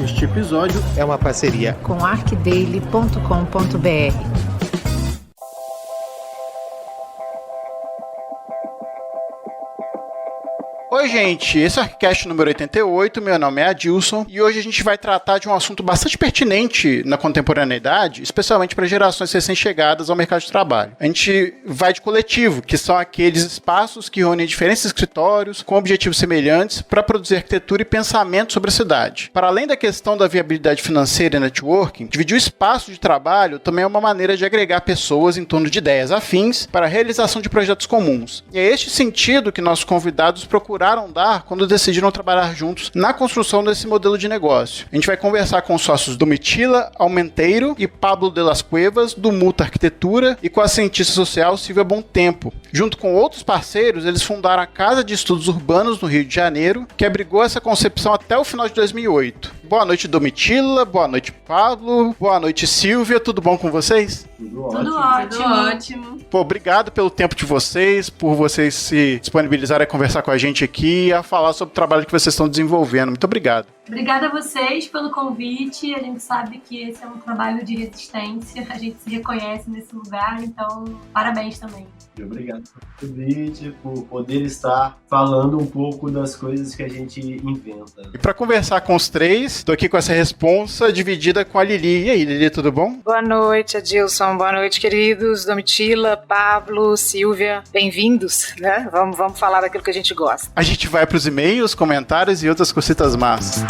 Este episódio é uma parceria com arcdaily.com.br. Oi, gente, esse é o ArcCast número 88, meu nome é Adilson, e hoje a gente vai tratar de um assunto bastante pertinente na contemporaneidade, especialmente para gerações recém-chegadas ao mercado de trabalho. A gente vai de coletivo, que são aqueles espaços que reúnem diferentes escritórios com objetivos semelhantes para produzir arquitetura e pensamento sobre a cidade. Para além da questão da viabilidade financeira e networking, dividir o espaço de trabalho também é uma maneira de agregar pessoas em torno de ideias afins para a realização de projetos comuns. E é este sentido que nossos convidados procuraram dar quando decidiram trabalhar juntos na construção desse modelo de negócio. A gente vai conversar com os sócios Domitila Almenteiro e Pablo de las Cuevas, do Muta Arquitetura, e com a cientista social Silvia Bom Tempo. Junto com outros parceiros, eles fundaram a Casa de Estudos Urbanos no Rio de Janeiro, que abrigou essa concepção até o final de 2008. Boa noite, Domitila. Boa noite, Pablo. Boa noite, Silvia. Tudo bom com vocês? Tudo ótimo. Pô, obrigado pelo tempo de vocês, por vocês se disponibilizarem a conversar com a gente aqui e a falar sobre o trabalho que vocês estão desenvolvendo. Muito obrigado. Obrigada a vocês pelo convite. A gente sabe que esse é um trabalho de resistência. A gente se reconhece nesse lugar, então parabéns também. Obrigado pelo convite, por poder estar falando um pouco das coisas que a gente inventa. E para conversar com os três, estou aqui com essa responsa dividida com a Lili. E aí, Lili, tudo bom? Boa noite, Adilson. Boa noite, queridos. Domitila, Pablo, Silvia. Bem-vindos, né? Vamos falar daquilo que a gente gosta. A gente vai para os e-mails, comentários e outras cositas más.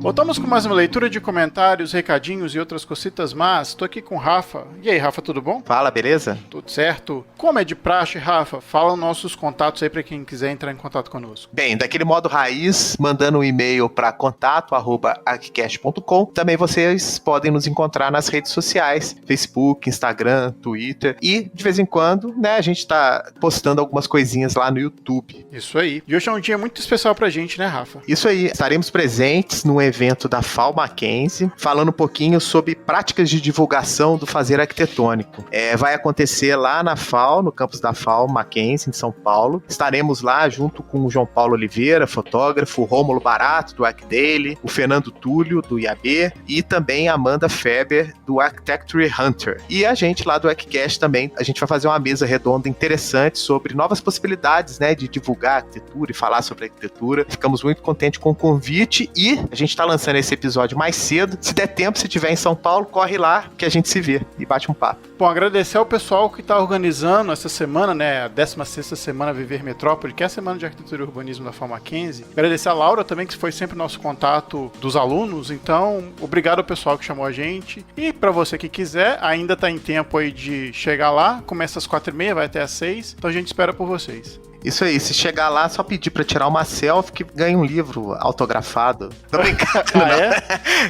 Voltamos com mais uma leitura de comentários, recadinhos e outras cositas más. Estou aqui com o Rafa. E aí, Rafa, tudo bom? Fala, beleza? Tudo certo? Como é de praxe, Rafa, fala os nossos contatos aí para quem quiser entrar em contato conosco. Bem, daquele modo raiz, mandando um e-mail para contato@arccast.com. Também vocês podem nos encontrar nas redes sociais, Facebook, Instagram, Twitter. E, de vez em quando, né, a gente tá postando algumas coisinhas lá no YouTube. Isso aí. E hoje é um dia muito especial pra gente, né, Rafa? Isso aí. Estaremos presentes num evento da FAO Mackenzie, falando um pouquinho sobre práticas de divulgação do fazer arquitetônico. Vai acontecer lá na FAO, no campus da FAO Mackenzie, em São Paulo. Estaremos lá junto com o João Paulo Oliveira, fotógrafo, o Rômulo Barato, do ArcDaily, o Fernando Túlio, do IAB, e também a Amanda Feber, do Architecture Hunter. E a gente lá do ArcCast também, a gente vai fazer uma mesa redonda interessante sobre novas possibilidades, né, de divulgar arquitetura e falar sobre arquitetura. Ficamos muito contentes com o convite e a gente está lançando esse episódio mais cedo. Se der tempo, se estiver em São Paulo, corre lá que a gente se vê e bate um papo. Bom, agradecer ao pessoal que está organizando essa semana, né, a 16ª Semana Viver Metrópole, que é a Semana de Arquitetura e Urbanismo da FAO Mackenzie. Agradecer a Laura também, que foi sempre nosso contato dos alunos. Então, obrigado ao pessoal que chamou a gente. E para você que quiser, ainda está em tempo aí de chegar lá. Começa às 4h30, vai até às 6. Então a gente espera por vocês. Isso aí, se chegar lá, só pedir pra tirar uma selfie que ganha um livro autografado. Tô brincando,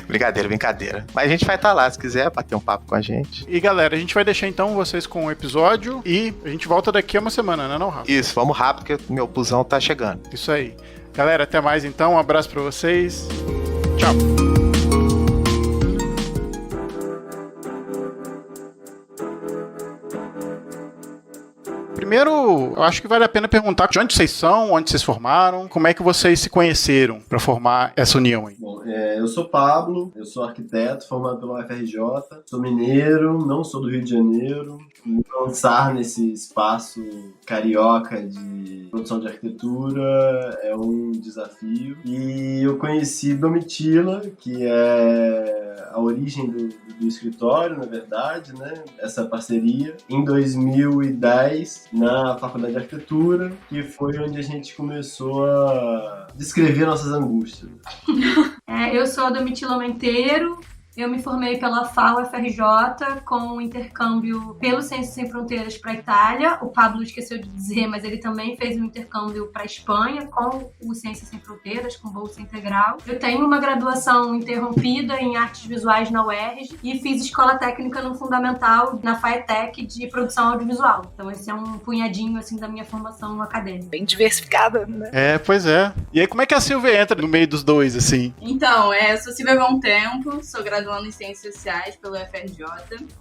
brincadeira. Mas a gente vai estar lá, se quiser bater um papo com a gente. E galera, a gente vai deixar então vocês com o episódio e a gente volta daqui a uma semana, né, não, Rafa? Isso, vamos rápido que meu busão tá chegando. Isso aí. Galera, até mais então, um abraço pra vocês. Tchau. Primeiro, eu acho que vale a pena perguntar de onde vocês são, onde vocês formaram, como é que vocês se conheceram para formar essa união aí. Bom, eu sou Pablo, eu sou arquiteto, formado pela UFRJ, sou mineiro, não sou do Rio de Janeiro. Lançar nesse espaço carioca de produção de arquitetura é um desafio. E eu conheci Domitila, que é a origem do escritório, na verdade, né? Essa parceria, em 2010, na Faculdade de Arquitetura, que foi onde a gente começou a descrever nossas angústias. Eu sou a Domitila Almenteiro. Eu me formei pela FAO FRJ com um intercâmbio pelo Ciências Sem Fronteiras para a Itália. O Pablo esqueceu de dizer, mas ele também fez um intercâmbio para a Espanha com o Ciências Sem Fronteiras, com bolsa integral. Eu tenho uma graduação interrompida em artes visuais na UERJ e fiz escola técnica no fundamental na FAETEC de produção audiovisual. Então esse é um punhadinho assim da minha formação acadêmica. Bem diversificada, né? Pois é. E aí como é que a Silvia entra no meio dos dois, assim? Então, eu sou Silvia Bom Tempo, sou graduada graduando em Ciências Sociais pelo UFRJ.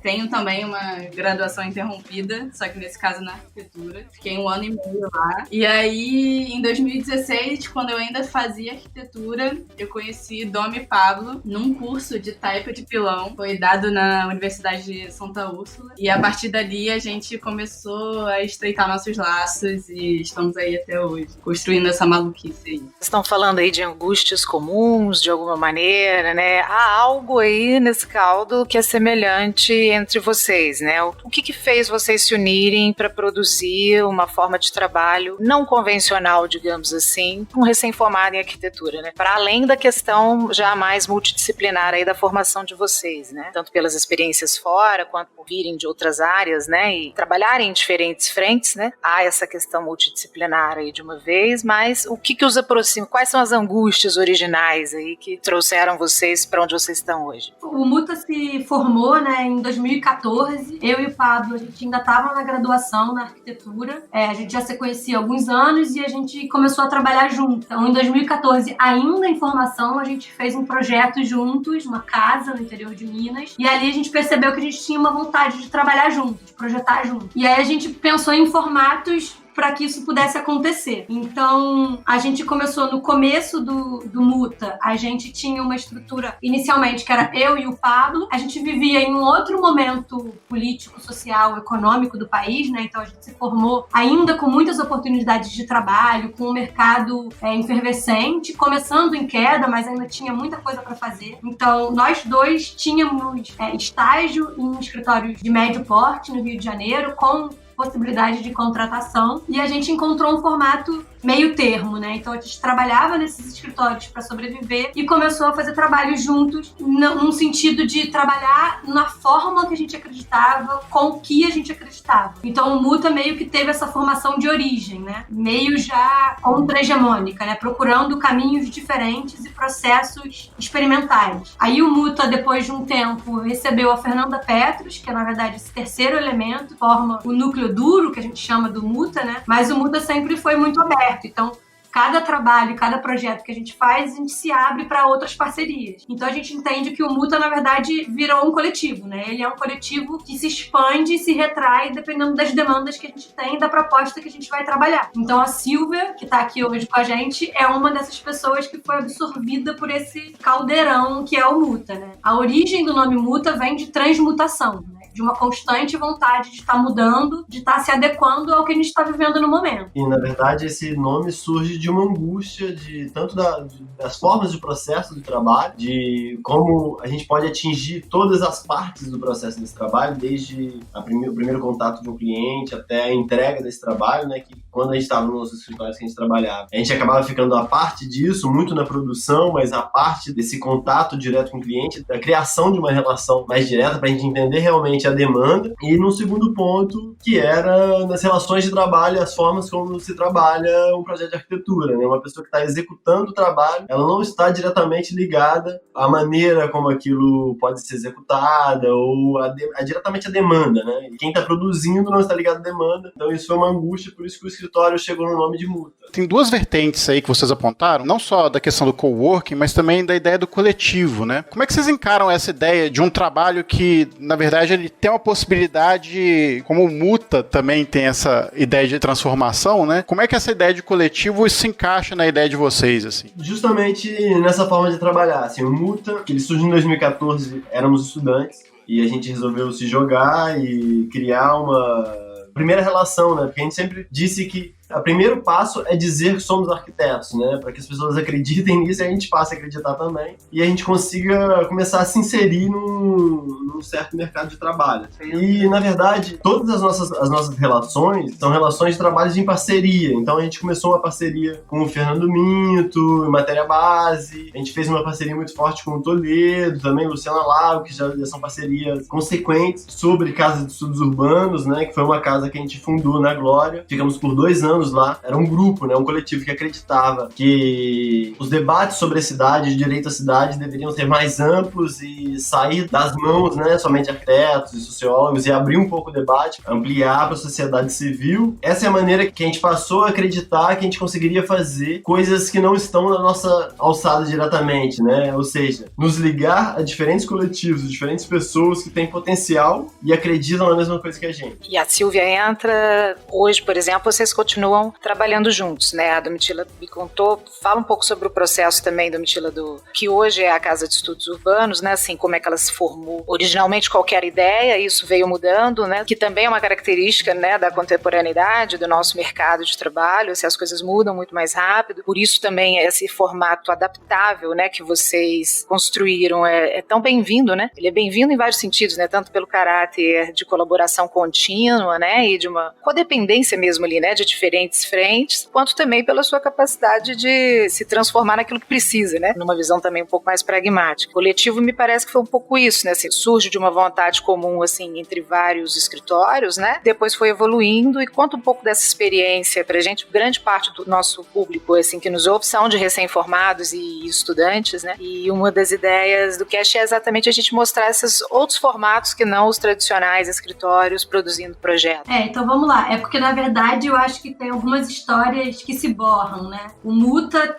Tenho também uma graduação interrompida, só que nesse caso na arquitetura. Fiquei 1 ano e meio lá. E aí, em 2016, quando eu ainda fazia arquitetura, eu conheci Dom e Pablo num curso de taipa de pilão. Foi dado na Universidade de Santa Úrsula. E a partir dali, a gente começou a estreitar nossos laços e estamos aí até hoje, construindo essa maluquice aí. Estão falando aí de angústias comuns, de alguma maneira, né? Há algo aí nesse caldo que é semelhante entre vocês, né? O que fez vocês se unirem para produzir uma forma de trabalho não convencional, digamos assim, um recém-formado em arquitetura, né? Para além da questão já mais multidisciplinar aí da formação de vocês, né? Tanto pelas experiências fora, quanto por virem de outras áreas, né? E trabalharem em diferentes frentes, né? Há essa questão multidisciplinar aí de uma vez, mas o que os aproxima? Quais são as angústias originais aí que trouxeram vocês para onde vocês estão hoje? O Muta se formou, né, em 2014. Eu e o Pablo, a gente ainda estava na graduação na arquitetura. A gente já se conhecia há alguns anos e a gente começou a trabalhar junto. Então, em 2014, ainda em formação, a gente fez um projeto juntos, uma casa no interior de Minas. E ali a gente percebeu que a gente tinha uma vontade de trabalhar junto, de projetar junto. E aí a gente pensou em formatos para que isso pudesse acontecer. Então, a gente começou no começo do Muta, a gente tinha uma estrutura inicialmente que era eu e o Pablo, a gente vivia em um outro momento político, social, econômico do país, né? Então a gente se formou ainda com muitas oportunidades de trabalho, com um mercado efervescente, começando em queda, mas ainda tinha muita coisa para fazer. Então, nós dois tínhamos estágio em escritórios de médio porte no Rio de Janeiro, com possibilidade de contratação, e a gente encontrou um formato meio termo, né? Então a gente trabalhava nesses escritórios para sobreviver e começou a fazer trabalho juntos num sentido de trabalhar na forma que a gente acreditava, com o que a gente acreditava. Então o Muta meio que teve essa formação de origem, né? Meio já contra-hegemônica, né? Procurando caminhos diferentes e processos experimentais. Aí o Muta, depois de um tempo, recebeu a Fernanda Petros, que é na verdade esse terceiro elemento, forma o núcleo duro, que a gente chama do Muta, né? Mas o Muta sempre foi muito aberto. Então, cada trabalho, cada projeto que a gente faz, a gente se abre para outras parcerias. Então, a gente entende que o Muta, na verdade, virou um coletivo, né? Ele é um coletivo que se expande e se retrai dependendo das demandas que a gente tem e da proposta que a gente vai trabalhar. Então, a Silvia, que está aqui hoje com a gente, é uma dessas pessoas que foi absorvida por esse caldeirão que é o Muta, né? A origem do nome Muta vem de transmutação, né? De uma constante vontade de estar mudando, de estar se adequando ao que a gente está vivendo no momento. E, na verdade, esse nome surge de uma angústia de tanto das formas de processo do trabalho, de como a gente pode atingir todas as partes do processo desse trabalho, desde o primeiro contato de um cliente até a entrega desse trabalho, né, que quando a gente estava nos escritórios que a gente trabalhava, a gente acabava ficando a parte disso, muito na produção, mas a parte desse contato direto com o cliente, da criação de uma relação mais direta para a gente entender realmente a demanda, e no segundo ponto, que era nas relações de trabalho, as formas como se trabalha um projeto de arquitetura, né? Uma pessoa que está executando o trabalho, ela não está diretamente ligada à maneira como aquilo pode ser executada ou diretamente à demanda, né? E quem está produzindo não está ligado à demanda, então isso foi uma angústia, por isso que o escritório chegou no nome de Muta. Tem duas vertentes aí que vocês apontaram, não só da questão do coworking, mas também da ideia do coletivo, né? Como é que vocês encaram essa ideia de um trabalho que, na verdade, ele tem uma possibilidade, como o Muta também tem essa ideia de transformação, né? Como é que essa ideia de coletivo se encaixa na ideia de vocês, assim? Justamente nessa forma de trabalhar, assim, o Muta, que ele surgiu em 2014, éramos estudantes, e a gente resolveu se jogar e criar uma primeira relação, né? Porque a gente sempre disse que o primeiro passo é dizer que somos arquitetos, né? Para que as pessoas acreditem nisso e a gente passe a acreditar também. E a gente consiga começar a se inserir num certo mercado de trabalho. E, na verdade, todas as nossas relações são relações de trabalho em parceria. Então, a gente começou uma parceria com o Fernando Minto, em matéria base. A gente fez uma parceria muito forte com o Toledo, também o Luciana Lago, que já são parcerias consequentes sobre casas de estudos urbanos, né? Que foi uma casa que a gente fundou na Glória. Ficamos por 2 anos Urbanos lá, era um grupo, né, um coletivo que acreditava que os debates sobre a cidade, o direito à cidade, deveriam ser mais amplos e sair das mãos, né, somente de arquitetos e sociólogos e abrir um pouco o debate, ampliar para a sociedade civil. Essa é a maneira que a gente passou a acreditar que a gente conseguiria fazer coisas que não estão na nossa alçada diretamente, né, ou seja, nos ligar a diferentes coletivos, diferentes pessoas que têm potencial e acreditam na mesma coisa que a gente. E a Silvia entra, hoje, por exemplo, vocês continuam trabalhando juntos, né? A Domitila me contou, fala um pouco sobre o processo também, Domitila, que hoje é a Casa de Estudos Urbanos, né? Assim, como é que ela se formou. Originalmente qualquer ideia, isso veio mudando, né? Que também é uma característica, né, da contemporaneidade, do nosso mercado de trabalho, as coisas mudam muito mais rápido, por isso também esse formato adaptável, né, que vocês construíram é tão bem-vindo, né? Ele é bem-vindo em vários sentidos, né? Tanto pelo caráter de colaboração contínua, né? E de uma codependência mesmo ali, né? De diferentes frentes, quanto também pela sua capacidade de se transformar naquilo que precisa, né? Numa visão também um pouco mais pragmática. O coletivo me parece que foi um pouco isso, né? Assim, surge de uma vontade comum, assim, entre vários escritórios, né? Depois foi evoluindo e conta um pouco dessa experiência pra gente. Grande parte do nosso público, assim, que nos ouve são de recém-formados e estudantes, né? E uma das ideias do Cast é exatamente a gente mostrar esses outros formatos que não os tradicionais escritórios produzindo projetos. Então vamos lá. É porque, na verdade, eu acho que tem algumas histórias que se borram, né? O Muta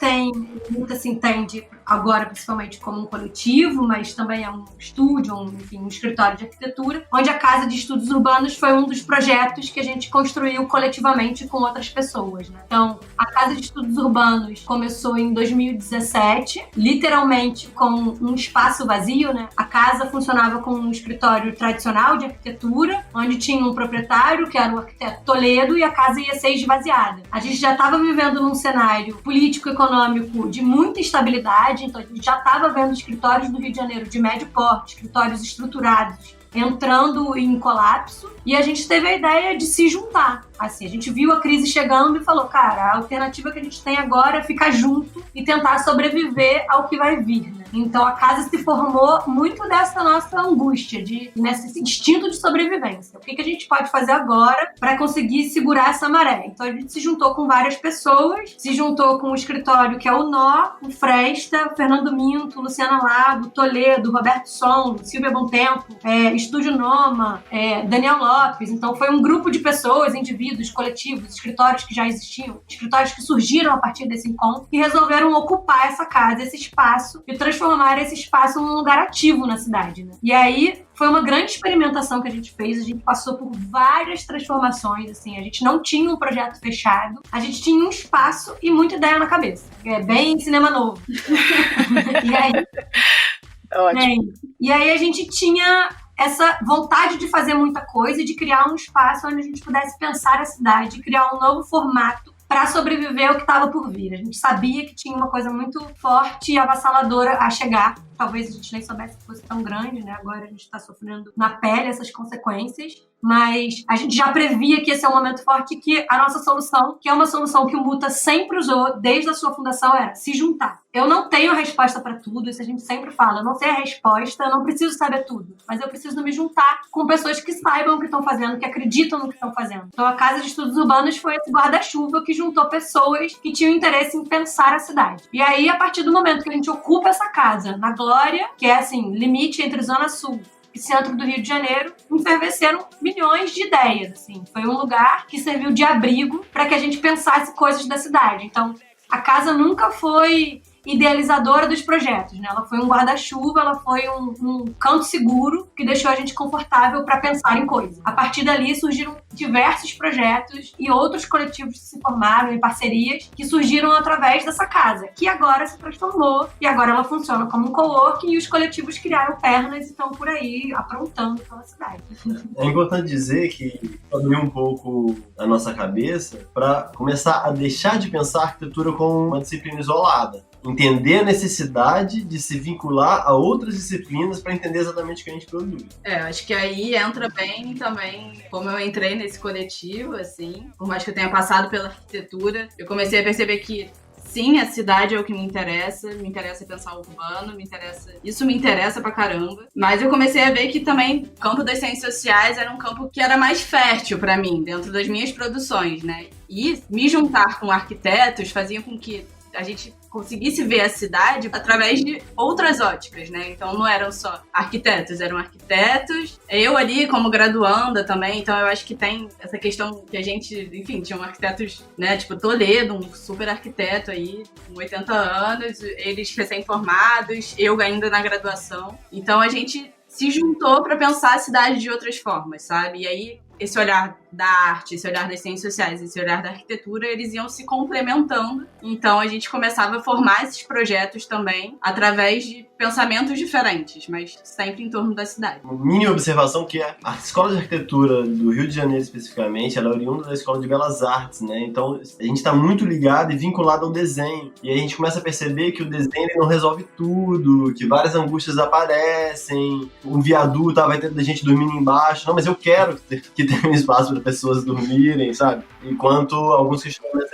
se entende agora principalmente como um coletivo, mas também é um estúdio, um escritório de arquitetura, onde a Casa de Estudos Urbanos foi um dos projetos que a gente construiu coletivamente com outras pessoas, né? Então, a Casa de Estudos Urbanos começou em 2017, literalmente com um espaço vazio, né? A casa funcionava como um escritório tradicional de arquitetura, onde tinha um proprietário, que era o arquiteto Toledo, e a casa ia ser esvaziada. A gente já estava vivendo num cenário político-econômico de muita instabilidade, então a gente já estava vendo escritórios do Rio de Janeiro de médio porte, escritórios estruturados, entrando em colapso, e a gente teve a ideia de se juntar. Assim, a gente viu a crise chegando e falou, cara, a alternativa que a gente tem agora é ficar junto e tentar sobreviver ao que vai vir, né? Então a casa se formou muito dessa nossa angústia, nesse instinto de sobrevivência. O que a gente pode fazer agora para conseguir segurar essa maré? Então a gente se juntou com várias pessoas, se juntou com o escritório que é o Nó, o Fresta, o Fernando Minto, Luciana Lago, Toledo, Roberto Som, Silvia Bom Tempo, Estúdio Noma, Daniel Lopes. Então foi um grupo de pessoas, indivíduos, coletivos, escritórios que já existiam, escritórios que surgiram a partir desse encontro e resolveram ocupar essa casa, esse espaço, e transformar esse espaço num lugar ativo na cidade, né? E aí foi uma grande experimentação que a gente fez, a gente passou por várias transformações, assim, a gente não tinha um projeto fechado, a gente tinha um espaço e muita ideia na cabeça. É bem cinema novo. E aí... Ótimo. E aí a gente tinha essa vontade de fazer muita coisa e de criar um espaço onde a gente pudesse pensar a cidade, criar um novo formato para sobreviver ao que estava por vir. A gente sabia que tinha uma coisa muito forte e avassaladora a chegar. Talvez a gente nem soubesse que fosse tão grande, né? Agora a gente está sofrendo na pele essas consequências. Mas a gente já previa que esse é um momento forte, que a nossa solução, que é uma solução que o Muta sempre usou desde a sua fundação, era se juntar. Eu não tenho a resposta para tudo, isso a gente sempre fala. Eu não sei a resposta, eu não preciso saber tudo. Mas eu preciso me juntar com pessoas que saibam o que estão fazendo, que acreditam no que estão fazendo. Então a Casa de Estudos Urbanos foi esse guarda-chuva que juntou pessoas que tinham interesse em pensar a cidade. E aí, a partir do momento que a gente ocupa essa casa, na Glória, que é assim, limite entre Zona Sul e centro do Rio de Janeiro, efervesceram milhões de ideias, assim. Foi um lugar que serviu de abrigo para que a gente pensasse coisas da cidade. Então, a casa nunca foi idealizadora dos projetos, né? Ela foi um guarda-chuva, ela foi um canto seguro que deixou a gente confortável para pensar em coisas. A partir dali surgiram diversos projetos e outros coletivos que se formaram em parcerias que surgiram através dessa casa, que agora se transformou e agora ela funciona como um coworking e os coletivos criaram pernas e estão por aí aprontando pela cidade. É importante dizer que abriu um pouco a nossa cabeça para começar a deixar de pensar a arquitetura como uma disciplina isolada. Entender a necessidade de se vincular a outras disciplinas para entender exatamente o que a gente produz. Acho que aí entra bem também, como eu entrei nesse coletivo, assim, por mais que eu tenha passado pela arquitetura, eu comecei a perceber que sim, a cidade é o que me interessa pensar urbano, isso me interessa pra caramba. Mas eu comecei a ver que também o campo das ciências sociais era um campo que era mais fértil pra mim, dentro das minhas produções, né? E me juntar com arquitetos fazia com que a gente conseguisse ver a cidade através de outras óticas, né? Então não eram só arquitetos, eram arquitetos. Eu ali como graduanda também, então eu acho que tem essa questão que a gente, enfim, tinham arquitetos, né? Tipo Toledo, um super arquiteto aí, com 80 anos, eles recém-formados, eu ainda na graduação. Então a gente se juntou para pensar a cidade de outras formas, sabe? E aí esse olhar da arte, esse olhar das ciências sociais, esse olhar da arquitetura, eles iam se complementando. Então a gente começava a formar esses projetos também através de pensamentos diferentes, mas sempre em torno da cidade. Uma mini observação que a Escola de Arquitetura do Rio de Janeiro especificamente, ela é oriunda da Escola de Belas Artes, né? Então a gente está muito ligado e vinculado ao desenho. E aí a gente começa a perceber que o desenho não resolve tudo, que várias angústias aparecem, um viaduto vai ter gente dormindo embaixo. Não, mas eu quero que tenha um espaço para pessoas dormirem, sabe? Enquanto alguns questionamentos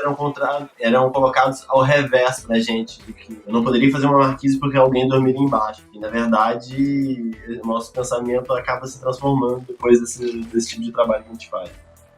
eram colocados ao revés pra gente, de que eu não poderia fazer uma marquise porque alguém dormiria embaixo. E, na verdade, o nosso pensamento acaba se transformando depois desse tipo de trabalho que a gente faz.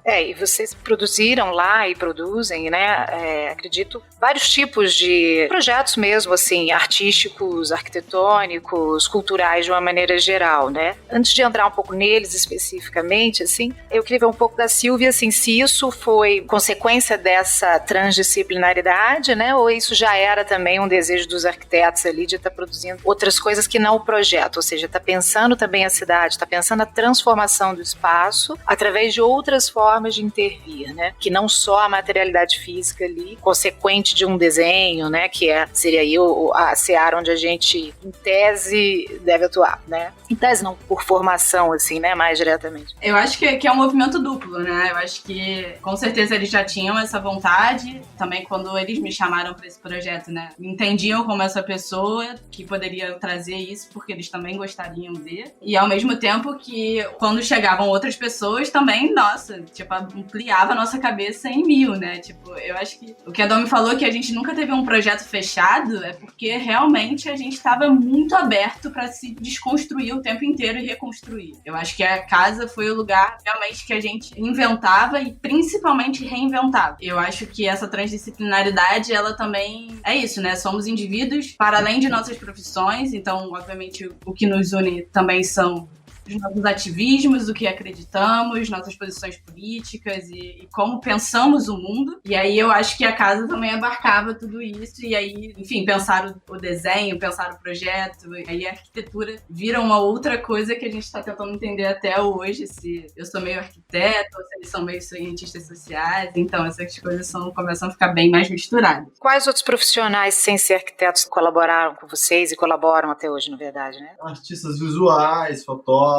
E vocês produziram lá e produzem, né, acredito, vários tipos de projetos mesmo, assim, artísticos, arquitetônicos, culturais de uma maneira geral, né? Antes de entrar um pouco neles especificamente, assim, eu queria ver um pouco da Silvia, assim, se isso foi consequência dessa transdisciplinaridade, né, ou isso já era também um desejo dos arquitetos ali de estar produzindo outras coisas que não o projeto, ou seja, está pensando também a cidade, está pensando a transformação do espaço através de outras formas de intervir, né? Que não só a materialidade física ali, consequente de um desenho, né? Que seria aí a seara onde a gente, em tese, deve atuar, né? Em tese não, por formação, assim, né? Mais diretamente. Eu acho que é um movimento duplo, né? Eu acho que, com certeza, eles já tinham essa vontade. Também, quando eles me chamaram para esse projeto, né? Me entendiam como essa pessoa que poderia trazer isso, porque eles também gostariam de. E, ao mesmo tempo que, quando chegavam outras pessoas, também, nossa, tipo, ampliava a nossa cabeça em 1000, né? Tipo, eu acho que o que a Dom me falou, que a gente nunca teve um projeto fechado, é porque realmente a gente estava muito aberto para se desconstruir o tempo inteiro e reconstruir. Eu acho que a casa foi o lugar realmente que a gente inventava e principalmente reinventava. Eu acho que essa transdisciplinaridade, ela também é isso, né? Somos indivíduos para além de nossas profissões, então, obviamente, o que nos une também são os nossos ativismos, o que acreditamos, nossas posições políticas e como pensamos o mundo. E aí eu acho que a casa também abarcava tudo isso. E aí, enfim, pensar o desenho, pensar o projeto. E aí a arquitetura vira uma outra coisa que a gente está tentando entender até hoje. Se eu sou meio arquiteto, ou se eles são meio cientistas sociais. Então essas coisas começam a ficar bem mais misturadas. Quais outros profissionais, sem ser arquitetos, colaboraram com vocês e colaboram até hoje, na verdade, né? Artistas visuais, fotógrafos,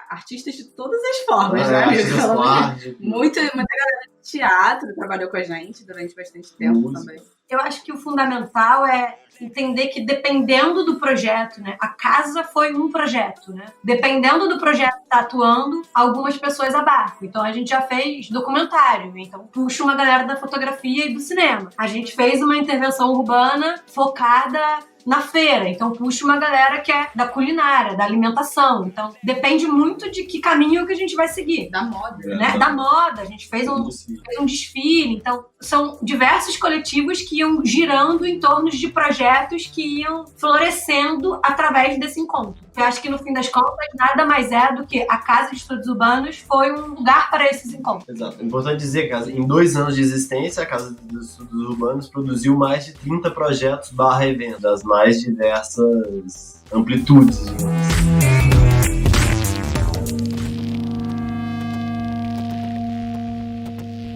artistas de todas as formas, né? Muita galera de teatro trabalhou com a gente durante bastante tempo também. Eu acho que o fundamental é entender que dependendo do projeto, né? A casa foi um projeto, né? Dependendo do projeto que tá atuando, algumas pessoas abarcam. Então a gente já fez documentário, então puxa uma galera da fotografia e do cinema. A gente fez uma intervenção urbana focada na feira, então puxa uma galera que é da culinária, da alimentação, então depende muito de que caminho que a gente vai seguir. Da moda. Né? Da moda, a gente fez um desfile, então são diversos coletivos que iam girando em torno de projetos que iam florescendo através desse encontro. Eu acho que no fim das contas nada mais é do que a Casa de Estudos Urbanos foi um lugar para esses encontros. Exato. É importante dizer que em 2 anos de existência, a Casa de Estudos Urbanos produziu mais de 30 projetos /eventos, das mais diversas amplitudes, digamos assim.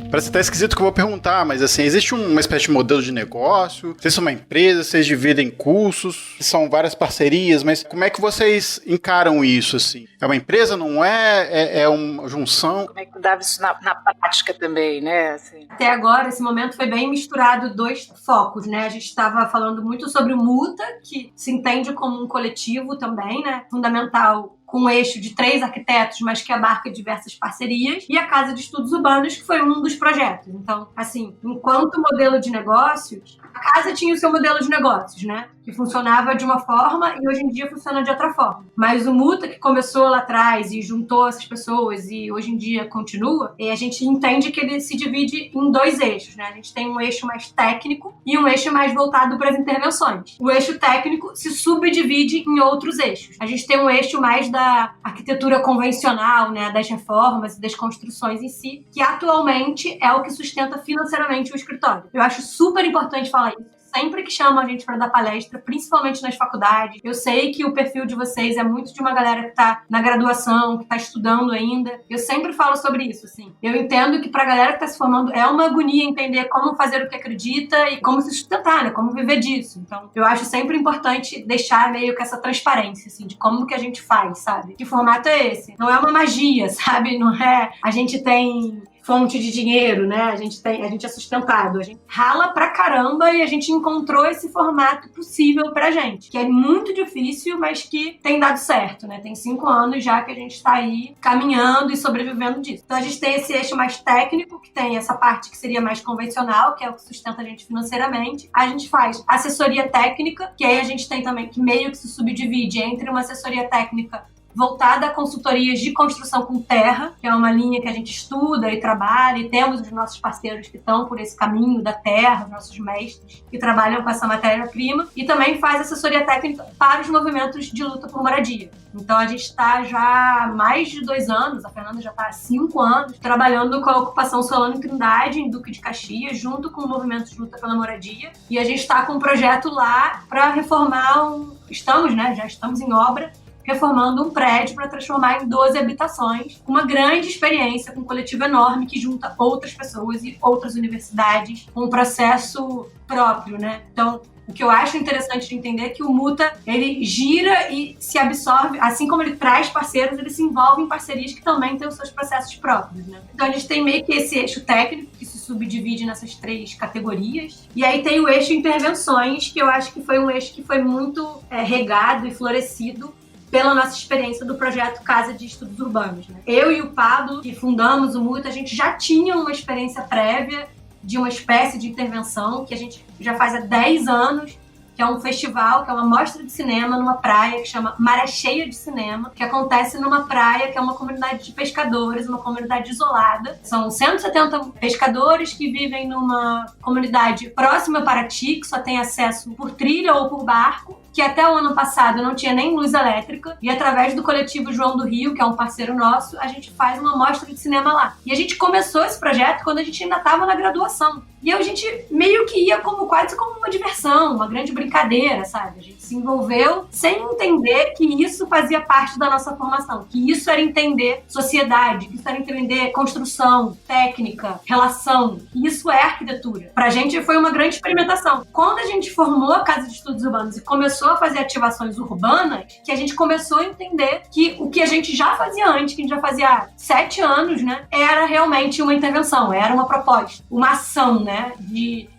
Parece até esquisito que eu vou perguntar, mas assim, existe uma espécie de modelo de negócio? Vocês são uma empresa, vocês dividem cursos, são várias parcerias, mas como é que vocês encaram isso, assim? É uma empresa, não é? É uma junção? Como é que dava isso na prática também, né? Assim. Até agora, esse momento foi bem misturado 2 focos, né? A gente estava falando muito sobre o Muta, que se entende como um coletivo também, né? Fundamental com um eixo de 3 arquitetos, mas que abarca diversas parcerias, e a Casa de Estudos Urbanos, que foi um dos projetos. Então, assim, enquanto modelo de negócios, a casa tinha o seu modelo de negócios, né? Que funcionava de uma forma e hoje em dia funciona de outra forma. Mas o Muta, que começou lá atrás e juntou essas pessoas e hoje em dia continua, a gente entende que ele se divide em 2 eixos, né? A gente tem um eixo mais técnico e um eixo mais voltado para as intervenções. O eixo técnico se subdivide em outros eixos. A gente tem um eixo mais da arquitetura convencional, né? Das reformas e das construções em si, que atualmente é o que sustenta financeiramente o escritório. Eu acho super importante falar isso. Sempre que chamam a gente para dar palestra, principalmente nas faculdades, eu sei que o perfil de vocês é muito de uma galera que está na graduação, que está estudando ainda. Eu sempre falo sobre isso, assim. Eu entendo que para a galera que está se formando é uma agonia entender como fazer o que acredita e como se sustentar, né? Como viver disso. Então, eu acho sempre importante deixar meio que essa transparência, assim, de como que a gente faz, sabe? Que formato é esse? Não é uma magia, sabe? Não é... A gente tem fonte de dinheiro, né? A gente é sustentado, a gente rala pra caramba e a gente encontrou esse formato possível pra gente, que é muito difícil, mas que tem dado certo, né? Tem 5 anos já que a gente tá aí caminhando e sobrevivendo disso. Então a gente tem esse eixo mais técnico, que tem essa parte que seria mais convencional, que é o que sustenta a gente financeiramente. A gente faz assessoria técnica, que aí a gente tem também, que meio que se subdivide entre uma assessoria técnica voltada a consultorias de construção com terra, que é uma linha que a gente estuda e trabalha, e temos os nossos parceiros que estão por esse caminho da terra, os nossos mestres, que trabalham com essa matéria-prima, e também faz assessoria técnica para os movimentos de luta por moradia. Então a gente está já há mais de 2 anos, a Fernanda já está há 5 anos, trabalhando com a ocupação Solano Trindade, em Duque de Caxias, junto com o movimento de luta pela moradia, e a gente está com um projeto lá para reformar já estamos em obra, reformando um prédio para transformar em 12 habitações, uma grande experiência, com um coletivo enorme que junta outras pessoas e outras universidades, com um processo próprio, né? Então, o que eu acho interessante de entender é que o Muta, ele gira e se absorve, assim como ele traz parceiros, ele se envolve em parcerias que também têm os seus processos próprios, né? Então a gente tem meio que esse eixo técnico, que se subdivide nessas 3 categorias, e aí tem o eixo intervenções, que eu acho que foi um eixo que foi muito regado e florescido pela nossa experiência do projeto Casa de Estudos Urbanos, né? Eu e o Pablo, que fundamos o Muta, a gente já tinha uma experiência prévia de uma espécie de intervenção que a gente já faz há 10 anos, que é um festival, que é uma mostra de cinema numa praia que chama Maré Cheia de Cinema, que acontece numa praia que é uma comunidade de pescadores, uma comunidade isolada. São 170 pescadores que vivem numa comunidade próxima a Paraty, que só tem acesso por trilha ou por barco, que até o ano passado não tinha nem luz elétrica, e através do coletivo João do Rio, que é um parceiro nosso, a gente faz uma mostra de cinema lá. E a gente começou esse projeto quando a gente ainda estava na graduação. E a gente meio que ia quase como uma diversão, uma grande brincadeira, sabe? A gente se envolveu sem entender que isso fazia parte da nossa formação, que isso era entender sociedade, que isso era entender construção, técnica, relação, que isso é arquitetura. Pra gente foi uma grande experimentação. Quando a gente formou a Casa de Estudos Urbanos e começou a fazer ativações urbanas, que a gente começou a entender que o que a gente já fazia antes, que a gente já fazia há 7 anos, né, era realmente uma intervenção, era uma proposta, uma ação, né?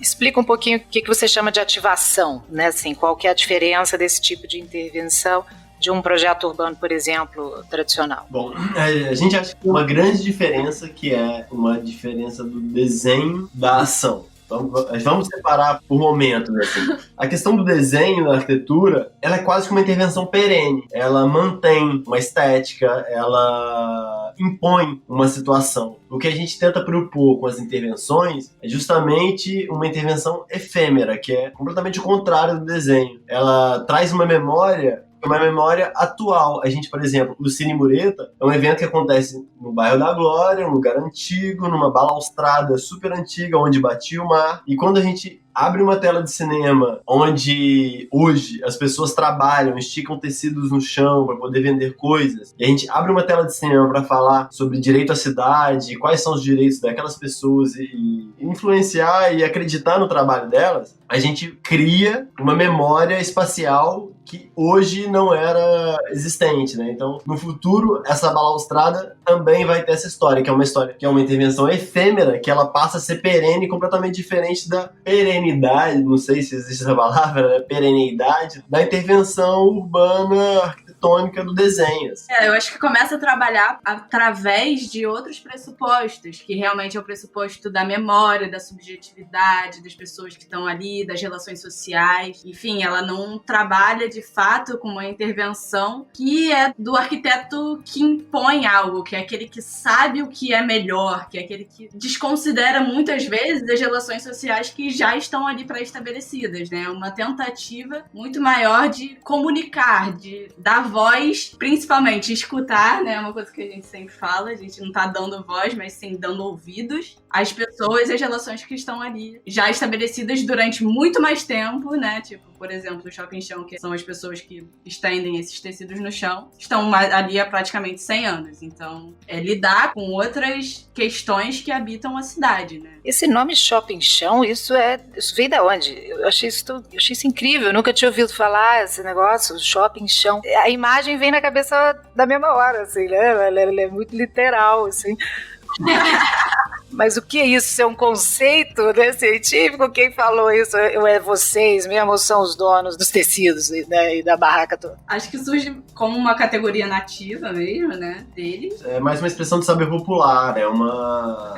Explica um pouquinho o que você chama de ativação, né? Assim, qual que é a diferença desse tipo de intervenção de um projeto urbano, por exemplo, tradicional? Bom, a gente acha que tem uma grande diferença, que é uma diferença do desenho da ação. Então, vamos separar por momentos, assim. A questão do desenho na arquitetura, ela é quase que uma intervenção perene. Ela mantém uma estética, ela impõe uma situação. O que a gente tenta propor com as intervenções é justamente uma intervenção efêmera, que é completamente o contrário do desenho. Ela traz uma memória atual. A gente, por exemplo, o Cine Mureta é um evento que acontece no bairro da Glória, um lugar antigo, numa balaustrada super antiga, onde batia o mar. E quando a gente abre uma tela de cinema onde hoje as pessoas trabalham, esticam tecidos no chão para poder vender coisas, e a gente abre uma tela de cinema para falar sobre direito à cidade, quais são os direitos daquelas pessoas e influenciar e acreditar no trabalho delas, a gente cria uma memória espacial que hoje não era existente, né? Então, no futuro, essa balaustrada também vai ter essa história, que é uma história, que é uma intervenção efêmera, que ela passa a ser perene, completamente diferente da perenidade, não sei se existe essa palavra, né? Perenidade, da intervenção urbana arquitetônica. arquitetônica do desenho. Assim. Eu acho que começa a trabalhar através de outros pressupostos, que realmente é o pressuposto da memória, da subjetividade, das pessoas que estão ali, das relações sociais. Enfim, ela não trabalha de fato com uma intervenção que é do arquiteto que impõe algo, que é aquele que sabe o que é melhor, que é aquele que desconsidera muitas vezes as relações sociais que já estão ali pré-estabelecidas, né? Uma tentativa muito maior de comunicar, de dar voz, principalmente escutar, né? Uma coisa que a gente sempre fala, a gente não tá dando voz, mas sim dando ouvidos às pessoas e às relações que estão ali já estabelecidas durante muito mais tempo, né? Tipo, por exemplo, o shopping chão, que são as pessoas que estendem esses tecidos no chão, estão ali há praticamente 100 anos. Então, é lidar com outras questões que habitam a cidade, né? Esse nome shopping chão, isso veio da onde? Eu achei isso incrível, eu nunca tinha ouvido falar esse negócio, shopping chão. A imagem vem na cabeça da mesma hora, assim, né? Ela é muito literal, assim. Mas o que é isso? Isso é um conceito, né, científico? Quem falou isso? É vocês mesmo ou são os donos dos tecidos, né, e da barraca toda? Acho que surge como uma categoria nativa mesmo, né, deles. É mais uma expressão de saber popular, é uma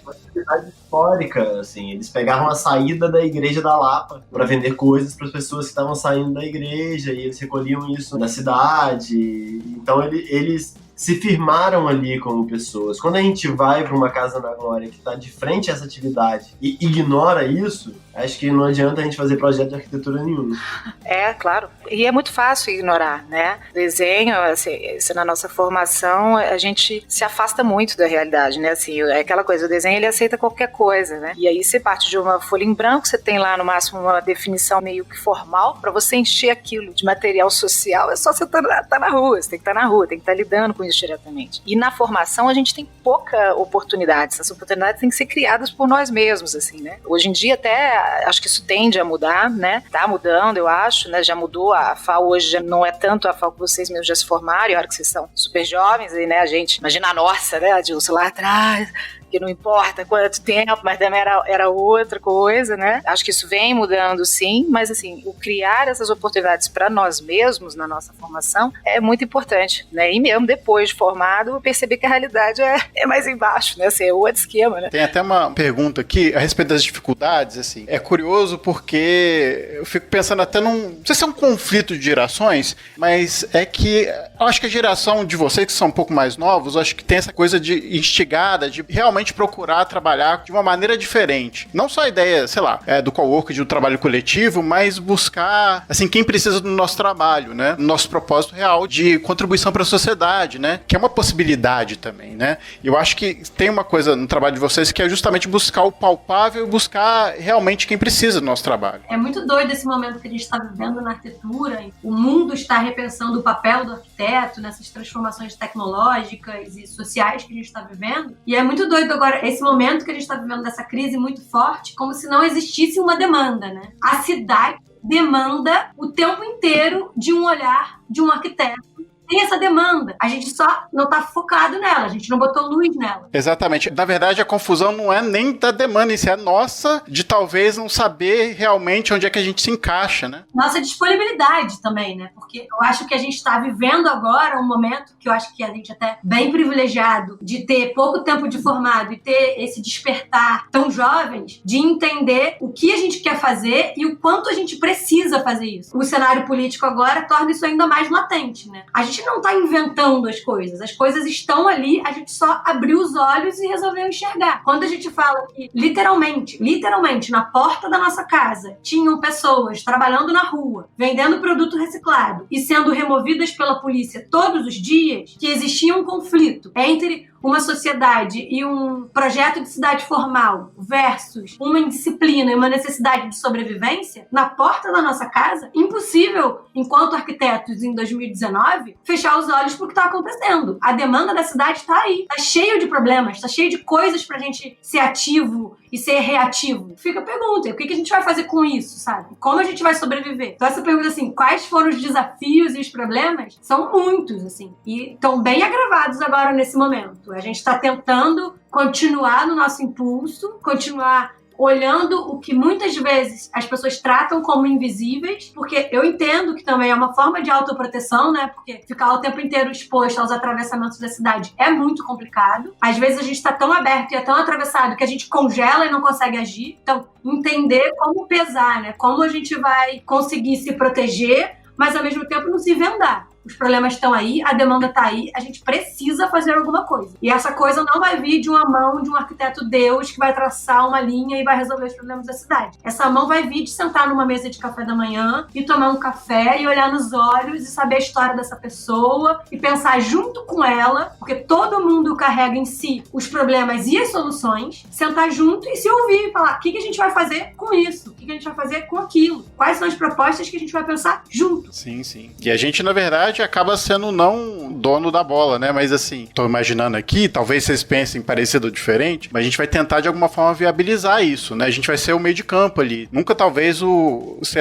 atividade histórica, assim. Eles pegavam a saída da igreja da Lapa para vender coisas para as pessoas que estavam saindo da igreja, e eles recolhiam isso na cidade. Então eles se firmaram ali como pessoas. Quando a gente vai para uma casa na Glória que está de frente a essa atividade e ignora isso, acho que não adianta a gente fazer projeto de arquitetura nenhum. É, claro. E é muito fácil ignorar, né? Desenho, assim, na nossa formação, a gente se afasta muito da realidade, né? Assim, é aquela coisa, o desenho ele aceita qualquer coisa, né? E aí você parte de uma folha em branco, você tem lá no máximo uma definição meio que formal, para você encher aquilo de material social, é só você tá na rua, você tem que estar na rua, tem que estar lidando com isso diretamente. E na formação a gente tem pouca oportunidade, essas oportunidades têm que ser criadas por nós mesmos, assim, né? Hoje em dia até acho que isso tende a mudar, né? Tá mudando, eu acho, né? Já mudou, a FAO hoje já não é tanto a FAO que vocês mesmos já se formaram, a hora que vocês são super jovens, e, né, a gente, imagina a nossa, né, a Dilson lá atrás, que não importa quanto tempo, mas também era outra coisa, né? Acho que isso vem mudando, sim, mas assim, o criar essas oportunidades para nós mesmos na nossa formação é muito importante, né? E mesmo depois de formado, perceber que a realidade é mais embaixo, né? Assim, é outro esquema, né? Tem até uma pergunta aqui a respeito das dificuldades, assim. É curioso porque eu fico pensando até não sei se é um conflito de gerações, mas é que eu acho que a geração de vocês, que são um pouco mais novos, eu acho que tem essa coisa de instigada, de realmente procurar trabalhar de uma maneira diferente. Não só a ideia, sei lá, do coworking, do trabalho coletivo, mas buscar, assim, quem precisa do nosso trabalho, né? Nosso propósito real de contribuição para a sociedade, né? Que é uma possibilidade também, né? Eu acho que tem uma coisa no trabalho de vocês que é justamente buscar o palpável e buscar realmente quem precisa do nosso trabalho. É muito doido esse momento que a gente está vivendo na arquitetura. O mundo está repensando o papel do arquiteto nessas transformações tecnológicas e sociais que a gente está vivendo. E é muito doido agora esse momento que a gente está vivendo dessa crise muito forte, como se não existisse uma demanda, né? A cidade demanda o tempo inteiro de um olhar de um arquiteto. Tem essa demanda. A gente só não tá focado nela, a gente não botou luz nela. Exatamente. Na verdade, a confusão não é nem da demanda, isso é nossa, de talvez não saber realmente onde é que a gente se encaixa, né? Nossa disponibilidade também, né? Porque eu acho que a gente tá vivendo agora um momento que eu acho que a gente até bem privilegiado de ter pouco tempo de formado e ter esse despertar tão jovens, de entender o que a gente quer fazer e o quanto a gente precisa fazer isso. O cenário político agora torna isso ainda mais latente, né? A gente não está inventando as coisas estão ali, a gente só abriu os olhos e resolveu enxergar. Quando a gente fala que literalmente, na porta da nossa casa, tinham pessoas trabalhando na rua, vendendo produto reciclado e sendo removidas pela polícia todos os dias, que existia um conflito entre uma sociedade e um projeto de cidade formal versus uma indisciplina e uma necessidade de sobrevivência, na porta da nossa casa, impossível, enquanto arquitetos em 2019, fechar os olhos para o que está acontecendo. A demanda da cidade está aí, está cheio de problemas, está cheio de coisas para a gente ser ativo e ser reativo. Fica a pergunta, o que a gente vai fazer com isso, sabe? Como a gente vai sobreviver? Então essa pergunta, assim, quais foram os desafios e os problemas? São muitos, assim, e estão bem agravados agora nesse momento. A gente está tentando continuar no nosso impulso, continuar olhando o que muitas vezes as pessoas tratam como invisíveis, porque eu entendo que também é uma forma de autoproteção, né? Porque ficar o tempo inteiro exposto aos atravessamentos da cidade é muito complicado. Às vezes a gente está tão aberto e é tão atravessado que a gente congela e não consegue agir. Então, entender como pesar, né? Como a gente vai conseguir se proteger, mas ao mesmo tempo não se vendar. Os problemas estão aí, a demanda está aí, a gente precisa fazer alguma coisa. E essa coisa não vai vir de uma mão de um arquiteto Deus que vai traçar uma linha e vai resolver os problemas da cidade. Essa mão vai vir de sentar numa mesa de café da manhã e tomar um café e olhar nos olhos e saber a história dessa pessoa e pensar junto com ela, porque todo mundo carrega em si os problemas e as soluções, sentar junto e se ouvir e falar: o que a gente vai fazer com isso? O que a gente vai fazer com aquilo? Quais são as propostas que a gente vai pensar junto? Sim, sim. E a gente, na verdade, acaba sendo não dono da bola, né? Mas assim, tô imaginando aqui, talvez vocês pensem parecido ou diferente, mas a gente vai tentar de alguma forma viabilizar isso, né? A gente vai ser o meio de campo ali. Nunca talvez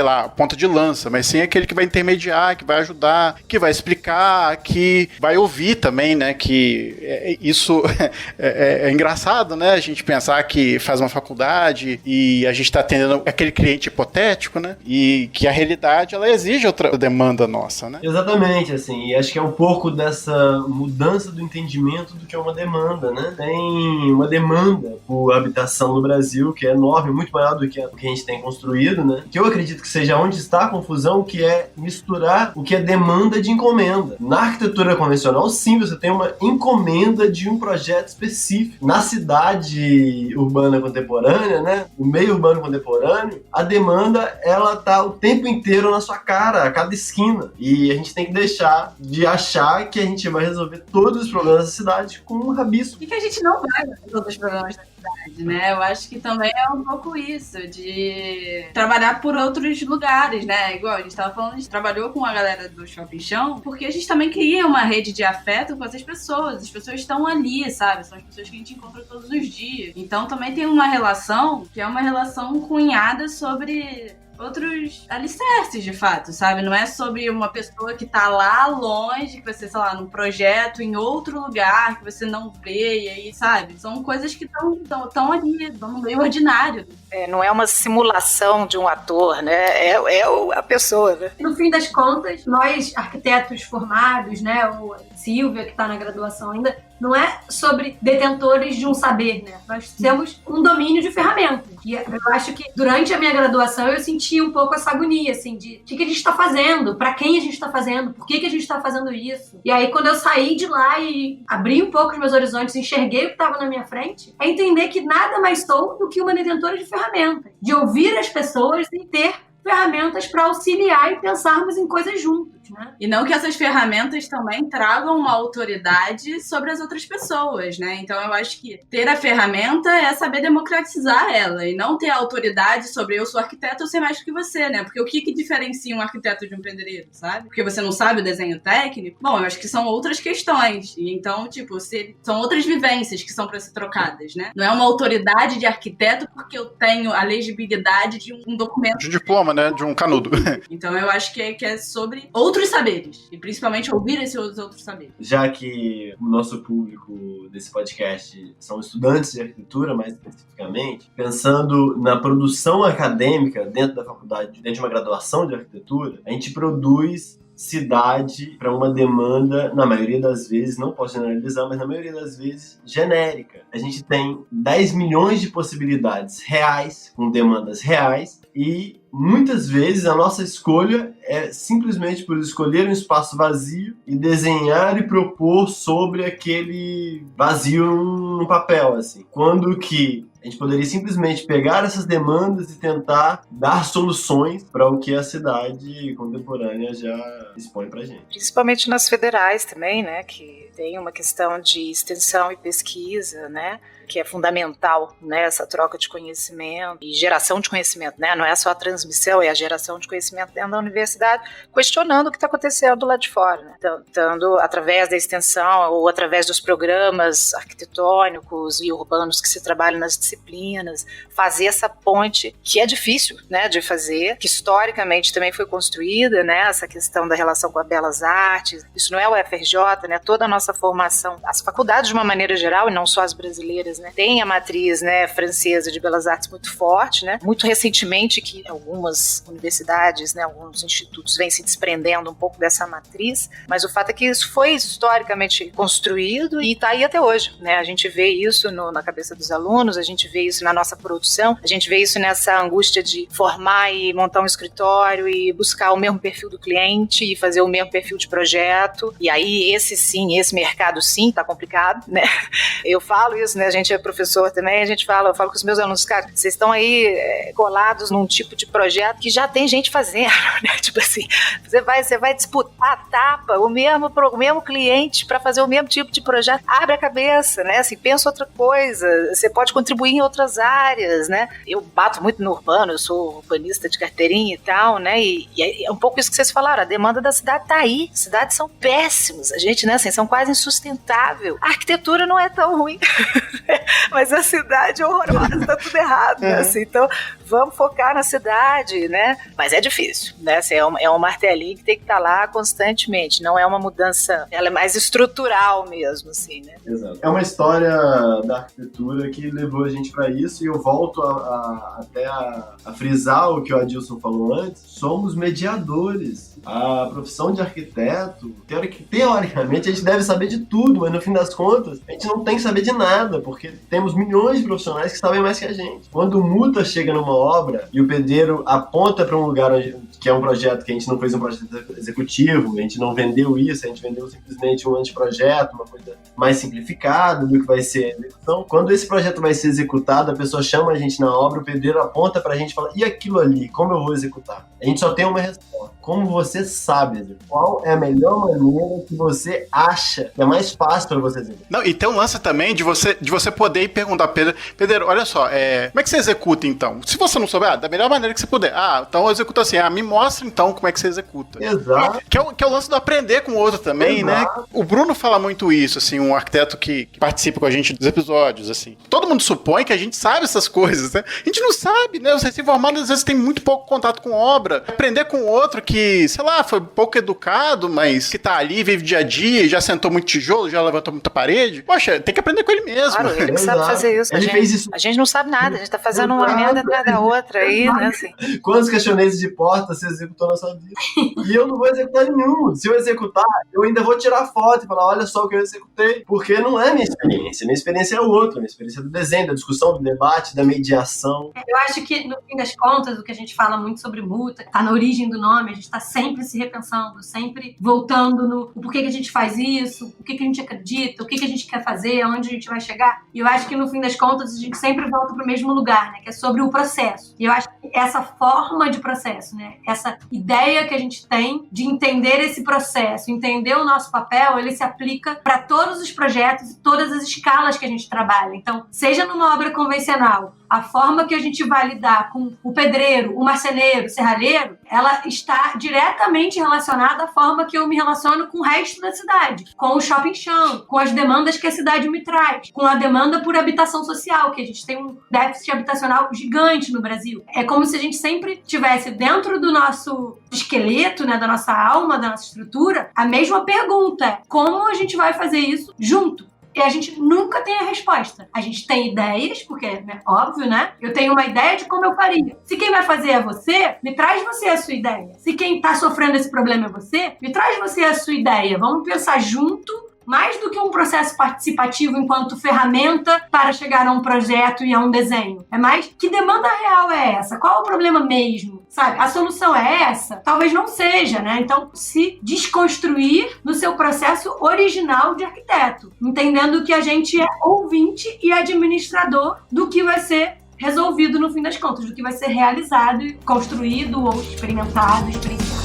a ponta de lança, mas sim aquele que vai intermediar, que vai ajudar, que vai explicar, que vai ouvir também, né? Que isso é engraçado, né? A gente pensar que faz uma faculdade e a gente tá atendendo aquele cliente hipotético, né? E que a realidade, ela exige outra demanda nossa, né? Exatamente, assim, e acho que é um pouco dessa mudança do entendimento do que é uma demanda, né? Tem uma demanda por habitação no Brasil que é enorme, muito maior do que a gente tem construído, né? Que eu acredito que seja onde está a confusão, que é misturar o que é demanda de encomenda. Na arquitetura convencional, sim, você tem uma encomenda de um projeto específico. Na cidade urbana contemporânea, né? No meio urbano contemporâneo, a demanda, ela tá o tempo inteiro na sua cara, a cada esquina. E a gente tem que deixar de achar que a gente vai resolver todos os problemas da cidade com um rabisco. E que a gente não vai resolver todos os problemas da cidade, né? Eu acho que também é um pouco isso, de trabalhar por outros lugares, né? Igual a gente tava falando, a gente trabalhou com a galera do Shopping Chão, porque a gente também cria uma rede de afeto com essas pessoas. As pessoas estão ali, sabe? São as pessoas que a gente encontra todos os dias. Então também tem uma relação que é uma relação cunhada sobre outros alicerces, de fato, sabe? Não é sobre uma pessoa que tá lá longe, que você, sei lá, num projeto em outro lugar, que você não vê, e aí, sabe? São coisas que estão ali, estão no meio ordinário. Não é uma simulação de um ator, né? É a pessoa, né? No fim das contas, nós, arquitetos formados, né? Ou Silvia, que tá na graduação ainda, não é sobre detentores de um saber, né? Nós temos um domínio de ferramentas. E eu acho que durante a minha graduação eu senti um pouco essa agonia, assim, de o que a gente está fazendo, para quem a gente está fazendo, por que a gente está fazendo isso. E aí, quando eu saí de lá e abri um pouco os meus horizontes, enxerguei o que estava na minha frente, é entender que nada mais sou do que uma detentora de ferramentas, de ouvir as pessoas e ter ferramentas para auxiliar e pensarmos em coisas juntos, né? E não que essas ferramentas também tragam uma autoridade sobre as outras pessoas, né? Então eu acho que ter a ferramenta é saber democratizar ela e não ter a autoridade sobre eu sou arquiteto, eu sei mais do que você, né? Porque o que diferencia um arquiteto de um pedreiro, sabe? Porque você não sabe o desenho técnico? Bom, eu acho que são outras questões. E então, tipo, são outras vivências que são para ser trocadas, né? Não é uma autoridade de arquiteto porque eu tenho a legibilidade de um documento. De um diploma, né? De um canudo. Então eu acho que é sobre outros saberes. E principalmente ouvir esses outros saberes. Já que o nosso público desse podcast são estudantes de arquitetura, mais especificamente, pensando na produção acadêmica dentro da faculdade, dentro de uma graduação de arquitetura, a gente produz cidade para uma demanda, na maioria das vezes, não posso generalizar, mas na maioria das vezes, genérica. A gente tem 10 milhões de possibilidades reais, com demandas reais, e muitas vezes a nossa escolha é simplesmente por escolher um espaço vazio e desenhar e propor sobre aquele vazio no papel, assim. Quando que a gente poderia simplesmente pegar essas demandas e tentar dar soluções para o que a cidade contemporânea já expõe pra gente. Principalmente nas federais também, né, que tem uma questão de extensão e pesquisa, né, que é fundamental, né, essa troca de conhecimento e geração de conhecimento, né, não é só a transmissão, é a geração de conhecimento dentro da universidade, questionando o que está acontecendo lá de fora, né, tanto através da extensão ou através dos programas arquitetônicos e urbanos que se trabalham nas disciplinas, fazer essa ponte que é difícil, né, de fazer, que historicamente também foi construída, né, essa questão da relação com as belas artes. Isso não é o UFRJ, né, toda a nossa formação, as faculdades de uma maneira geral e não só as brasileiras, né? Tem a matriz, né, francesa de belas artes muito forte, né? Muito recentemente que algumas universidades, né, alguns institutos vêm se desprendendo um pouco dessa matriz, mas o fato é que isso foi historicamente construído e está aí até hoje, né? A gente vê isso na cabeça dos alunos, a gente vê isso na nossa produção, a gente vê isso nessa angústia de formar e montar um escritório e buscar o mesmo perfil do cliente e fazer o mesmo perfil de projeto. E aí esse mercado sim tá complicado, né? Eu falo isso, né? A gente é professor também, eu falo com os meus alunos, cara, vocês estão aí colados num tipo de projeto que já tem gente fazendo, né? Tipo assim, você vai disputar a tapa, o mesmo cliente para fazer o mesmo tipo de projeto. Abre a cabeça, né? Assim, pensa outra coisa, você pode contribuir em outras áreas, né? Eu bato muito no urbano, eu sou urbanista de carteirinha e tal, né? E é um pouco isso que vocês falaram, a demanda da cidade tá aí, as cidades são péssimas, a gente, né, assim, são quase insustentável. A arquitetura não é tão ruim, mas a cidade é horrorosa, tá tudo errado, né? Assim, então, vamos focar na cidade, né? Mas é difícil, né? Assim, é um martelinho que tem que estar lá constantemente, não é uma mudança, ela é mais estrutural mesmo, assim, né? Exato. É uma história da arquitetura que levou a gente para isso, e eu volto até a frisar o que o Adilson falou antes, somos mediadores. A profissão de arquiteto, teoricamente, a gente deve saber de tudo, mas no fim das contas, a gente não tem que saber de nada, porque temos milhões de profissionais que sabem mais que a gente. Quando o Muta chega numa obra e o pedreiro aponta para um lugar que é um projeto que a gente não fez um projeto executivo, a gente não vendeu isso, a gente vendeu simplesmente um anteprojeto, uma coisa mais simplificada do que vai ser a execução. Quando esse projeto vai ser executado, a pessoa chama a gente na obra, o pedreiro aponta pra gente e fala, e aquilo ali, como eu vou executar? A gente só tem uma resposta. Como você sabe, qual é a melhor maneira que você acha que é mais fácil para você executar? Não, e tem um lance também de você poder ir perguntar, Pedreiro, olha só, como é que você executa então? Se você não souber, da melhor maneira que você puder. Então eu executo assim, me mostra então como é que você executa. Exato. Que é o lance do aprender com o outro também, Exato. né? O Bruno fala muito isso, assim, um arquiteto que participa com a gente dos episódios, assim. Todo mundo supõe que a gente sabe essas coisas, né? A gente não sabe, né? Os recém-formados às vezes tem muito pouco contato com obra. Aprender com o outro que, sei lá, foi pouco educado, mas que tá ali, vive dia a dia, já sentou muito tijolo, já levantou muita parede. Poxa, tem que aprender com ele mesmo. Claro, ele que sabe fazer isso. Ele fez isso. A gente não sabe nada, a gente tá fazendo uma merda atrás da outra aí, né? Assim. Quantos caixoneses de porta você executou na sua vida? E eu não vou executar nenhum. Se eu executar, eu ainda vou tirar foto e falar, olha só o que eu executei. Porque não é minha experiência. Minha experiência é outra. Minha experiência é do desenho, da discussão, do debate, da mediação. Eu acho que, no fim das contas, o que a gente fala muito sobre Muta, tá na origem do nome, a gente tá sempre se repensando, sempre voltando no porquê que a gente faz isso, o que a gente acredita, o que a gente quer fazer, aonde a gente vai chegar. E eu acho que, no fim das contas, a gente sempre volta pro mesmo lugar, né? Que é sobre o processo. E eu acho que essa forma de processo, né? Essa ideia que a gente tem de entender esse processo, entender o nosso papel, ele se aplica para todos os projetos e todas as escalas que a gente trabalha. Então, seja numa obra convencional, a forma que a gente vai lidar com o pedreiro, o marceneiro, o serralheiro, ela está diretamente relacionada à forma que eu me relaciono com o resto da cidade, com o shopping chão, com as demandas que a cidade me traz, com a demanda por habitação social, que a gente tem um déficit habitacional gigante no Brasil. É como se a gente sempre tivesse dentro do nosso esqueleto, né, da nossa alma, da nossa estrutura, a mesma pergunta: como a gente vai fazer isso junto? E a gente nunca tem a resposta. A gente tem ideias, porque é óbvio, né? Eu tenho uma ideia de como eu faria. Se quem vai fazer é você, me traz você a sua ideia. Se quem tá sofrendo esse problema é você, me traz você a sua ideia. Vamos pensar junto, mais do que um processo participativo enquanto ferramenta para chegar a um projeto e a um desenho. É mais, que demanda real é essa? Qual é o problema mesmo? Sabe? A solução é essa? Talvez não seja, né? Então, se desconstruir no seu processo original de arquiteto, entendendo que a gente é ouvinte e administrador do que vai ser resolvido no fim das contas, do que vai ser realizado, construído ou experimentado, experienciado.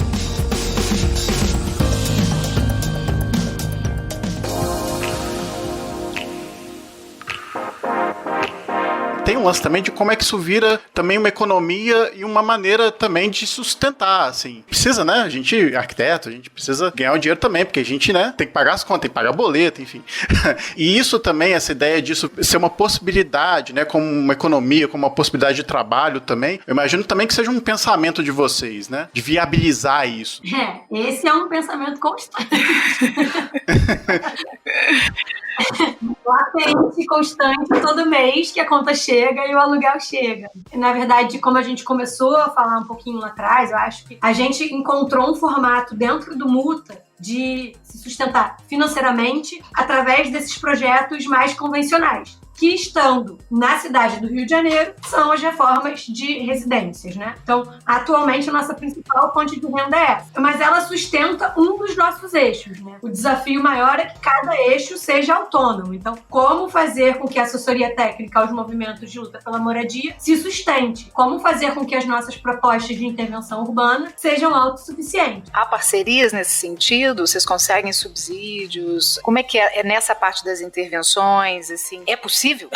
Tem um lance também de como é que isso vira também uma economia e uma maneira também de sustentar, assim. Precisa, né? A gente, arquiteto, a gente precisa ganhar o dinheiro também, porque a gente, né, tem que pagar as contas, tem que pagar boleto, enfim. E isso também, essa ideia disso ser uma possibilidade, né, como uma economia, como uma possibilidade de trabalho também, eu imagino também que seja um pensamento de vocês, né? De viabilizar isso. Esse é um pensamento constante. latente, constante, todo mês que a conta chega e o aluguel chega. Na verdade, como a gente começou a falar um pouquinho lá atrás, eu acho que a gente encontrou um formato dentro do Muta de se sustentar financeiramente através desses projetos mais convencionais, que estando na cidade do Rio de Janeiro são as reformas de residências, né? Então, atualmente, a nossa principal fonte de renda é essa. Mas ela sustenta um dos nossos eixos, né? O desafio maior é que cada eixo seja autônomo. Então, como fazer com que a assessoria técnica aos movimentos de luta pela moradia se sustente? Como fazer com que as nossas propostas de intervenção urbana sejam autossuficientes? Há parcerias nesse sentido? Vocês conseguem subsídios? Como é que é nessa parte das intervenções? Assim, é possível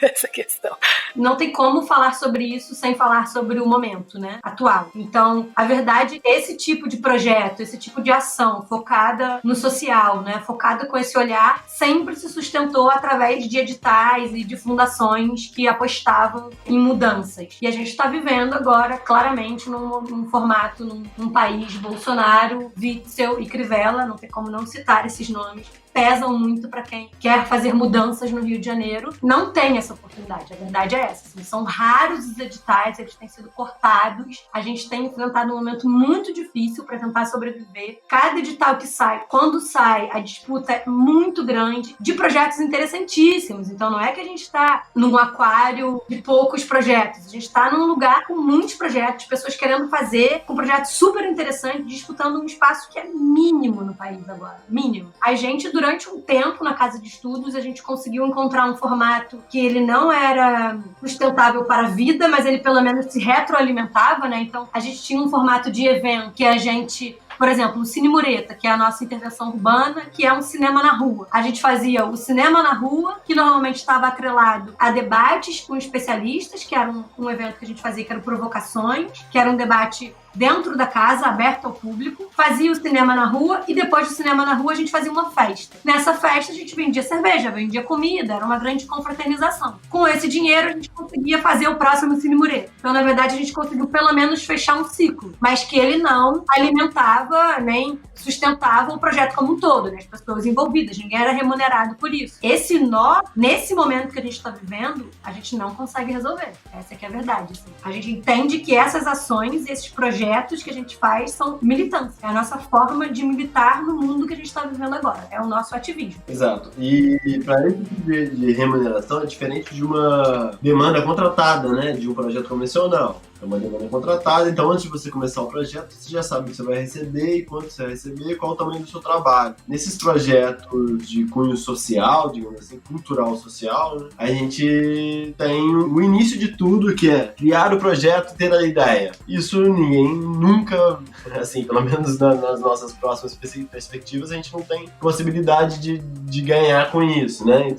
essa questão? Não tem como falar sobre isso sem falar sobre o momento, né, atual. Então, a verdade, esse tipo de projeto, esse tipo de ação focada no social, né, focada com esse olhar, sempre se sustentou através de editais e de fundações que apostavam em mudanças. E a gente está vivendo agora, claramente, num formato, num país Bolsonaro, Witzel e Crivella, não tem como não citar esses nomes, pesam muito para quem quer fazer mudanças no Rio de Janeiro. Não tem essa oportunidade, a verdade é essa. Assim, são raros os editais, eles têm sido cortados. A gente tem enfrentado um momento muito difícil para tentar sobreviver. Cada edital que sai, quando sai, a disputa é muito grande, de projetos interessantíssimos. Então não é que a gente está num aquário de poucos projetos, a gente está num lugar com muitos projetos, pessoas querendo fazer, com projetos super interessantes, disputando um espaço que é mínimo no país agora, mínimo. A gente, durante um tempo na Casa de Estudos, a gente conseguiu encontrar um formato que ele não era sustentável para a vida, mas ele pelo menos se retroalimentava, né? Então, a gente tinha um formato de evento que a gente... Por exemplo, o Cine Mureta, que é a nossa intervenção urbana, que é um cinema na rua. A gente fazia o cinema na rua, que normalmente estava atrelado a debates com especialistas, que era um evento que a gente fazia, que era Provocações, que era um debate dentro da casa, aberto ao público, fazia o cinema na rua e depois do cinema na rua a gente fazia uma festa. Nessa festa a gente vendia cerveja, vendia comida, era uma grande confraternização. Com esse dinheiro a gente conseguia fazer o próximo Cine Mureta. Então, na verdade, a gente conseguiu pelo menos fechar um ciclo, mas que ele não alimentava nem sustentava o projeto como um todo, né? As pessoas envolvidas, ninguém era remunerado por isso. Esse nó, nesse momento que a gente está vivendo, a gente não consegue resolver. Essa que é a verdade. Assim. A gente entende que essas ações, esses projetos que a gente faz são militantes. É a nossa forma de militar no mundo que a gente está vivendo agora. É o nosso ativismo. Exato. E para esse tipo de remuneração é diferente de uma demanda contratada, né? De um projeto convencional. É uma demanda contratada, então antes de você começar o projeto, você já sabe o que você vai receber e quanto você vai receber e qual o tamanho do seu trabalho. Nesses projetos de cunho social, digamos assim, cultural social, né, a gente tem o início de tudo, que é criar o projeto e ter a ideia. Isso ninguém nunca, assim, pelo menos nas nossas próximas perspectivas, a gente não tem possibilidade de ganhar com isso, né?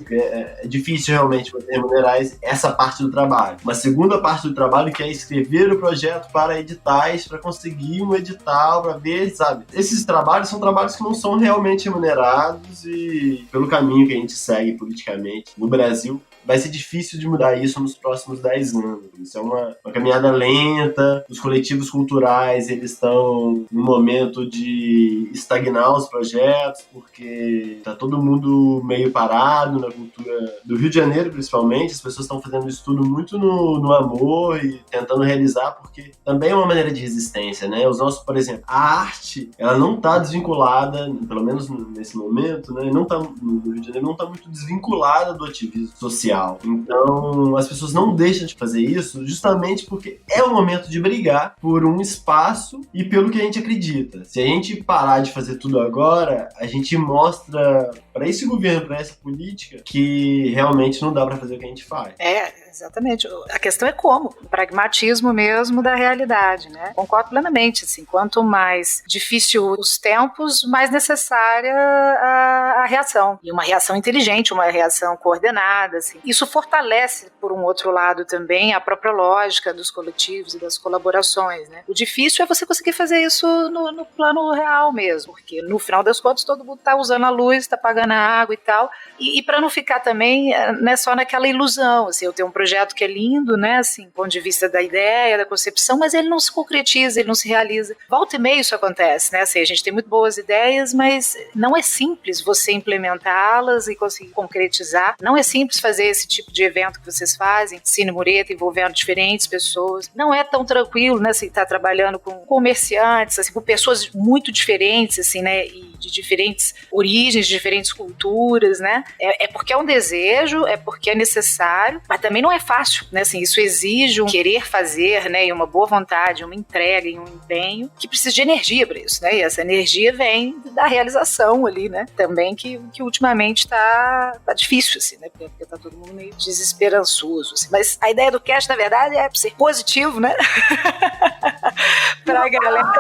É difícil realmente você remunerar essa parte do trabalho. Uma segunda parte do trabalho que é escrever o projeto para editais, para conseguir um edital, para ver, sabe? Esses trabalhos são trabalhos que não são realmente remunerados e pelo caminho que a gente segue politicamente no Brasil, vai ser difícil de mudar isso nos próximos 10 anos. Isso é uma caminhada lenta. Os coletivos culturais, eles estão no momento de estagnar os projetos, porque tá todo mundo meio parado na cultura do Rio de Janeiro, principalmente. As pessoas estão fazendo isso tudo muito no amor e tentando realizar, porque também é uma maneira de resistência, né? Os nossos, por exemplo, a arte, ela não tá desvinculada, pelo menos nesse momento, né? Não tá, no Rio de Janeiro não tá muito desvinculada do ativismo social. Então, as pessoas não deixam de fazer isso justamente porque é o momento de brigar por um espaço e pelo que a gente acredita. Se a gente parar de fazer tudo agora, a gente mostra para esse governo, para essa política, que realmente não dá para fazer o que a gente faz. Exatamente. A questão é como. O pragmatismo mesmo da realidade, né? Concordo plenamente, assim, quanto mais difícil os tempos, mais necessária a reação. E uma reação inteligente, uma reação coordenada, assim. Isso fortalece, por um outro lado também, a própria lógica dos coletivos e das colaborações, né? O difícil é você conseguir fazer isso no plano real mesmo, porque no final das contas todo mundo está usando a luz, está pagando na água e tal. E para não ficar também, né, só naquela ilusão, assim, eu tenho um projeto que é lindo, né, assim, do ponto de vista da ideia, da concepção, mas ele não se concretiza, ele não se realiza. Volta e meia isso acontece, né, assim, a gente tem muito boas ideias, mas não é simples você implementá-las e conseguir concretizar. Não é simples fazer esse tipo de evento que vocês fazem, Cine Mureta, envolvendo diferentes pessoas. Não é tão tranquilo, né, assim, estar trabalhando com comerciantes, assim, com pessoas muito diferentes, assim, né, e de diferentes origens, de diferentes culturas, né. É porque é um desejo, é porque é necessário, mas também não é fácil, né, assim, isso exige um querer fazer, né, e uma boa vontade, uma entrega e um empenho, que precisa de energia para isso, né, e essa energia vem da realização ali, né, também que ultimamente tá difícil, assim, né, porque tá todo mundo meio desesperançoso, assim. Mas a ideia do cast, na verdade, é ser positivo, né, pra galera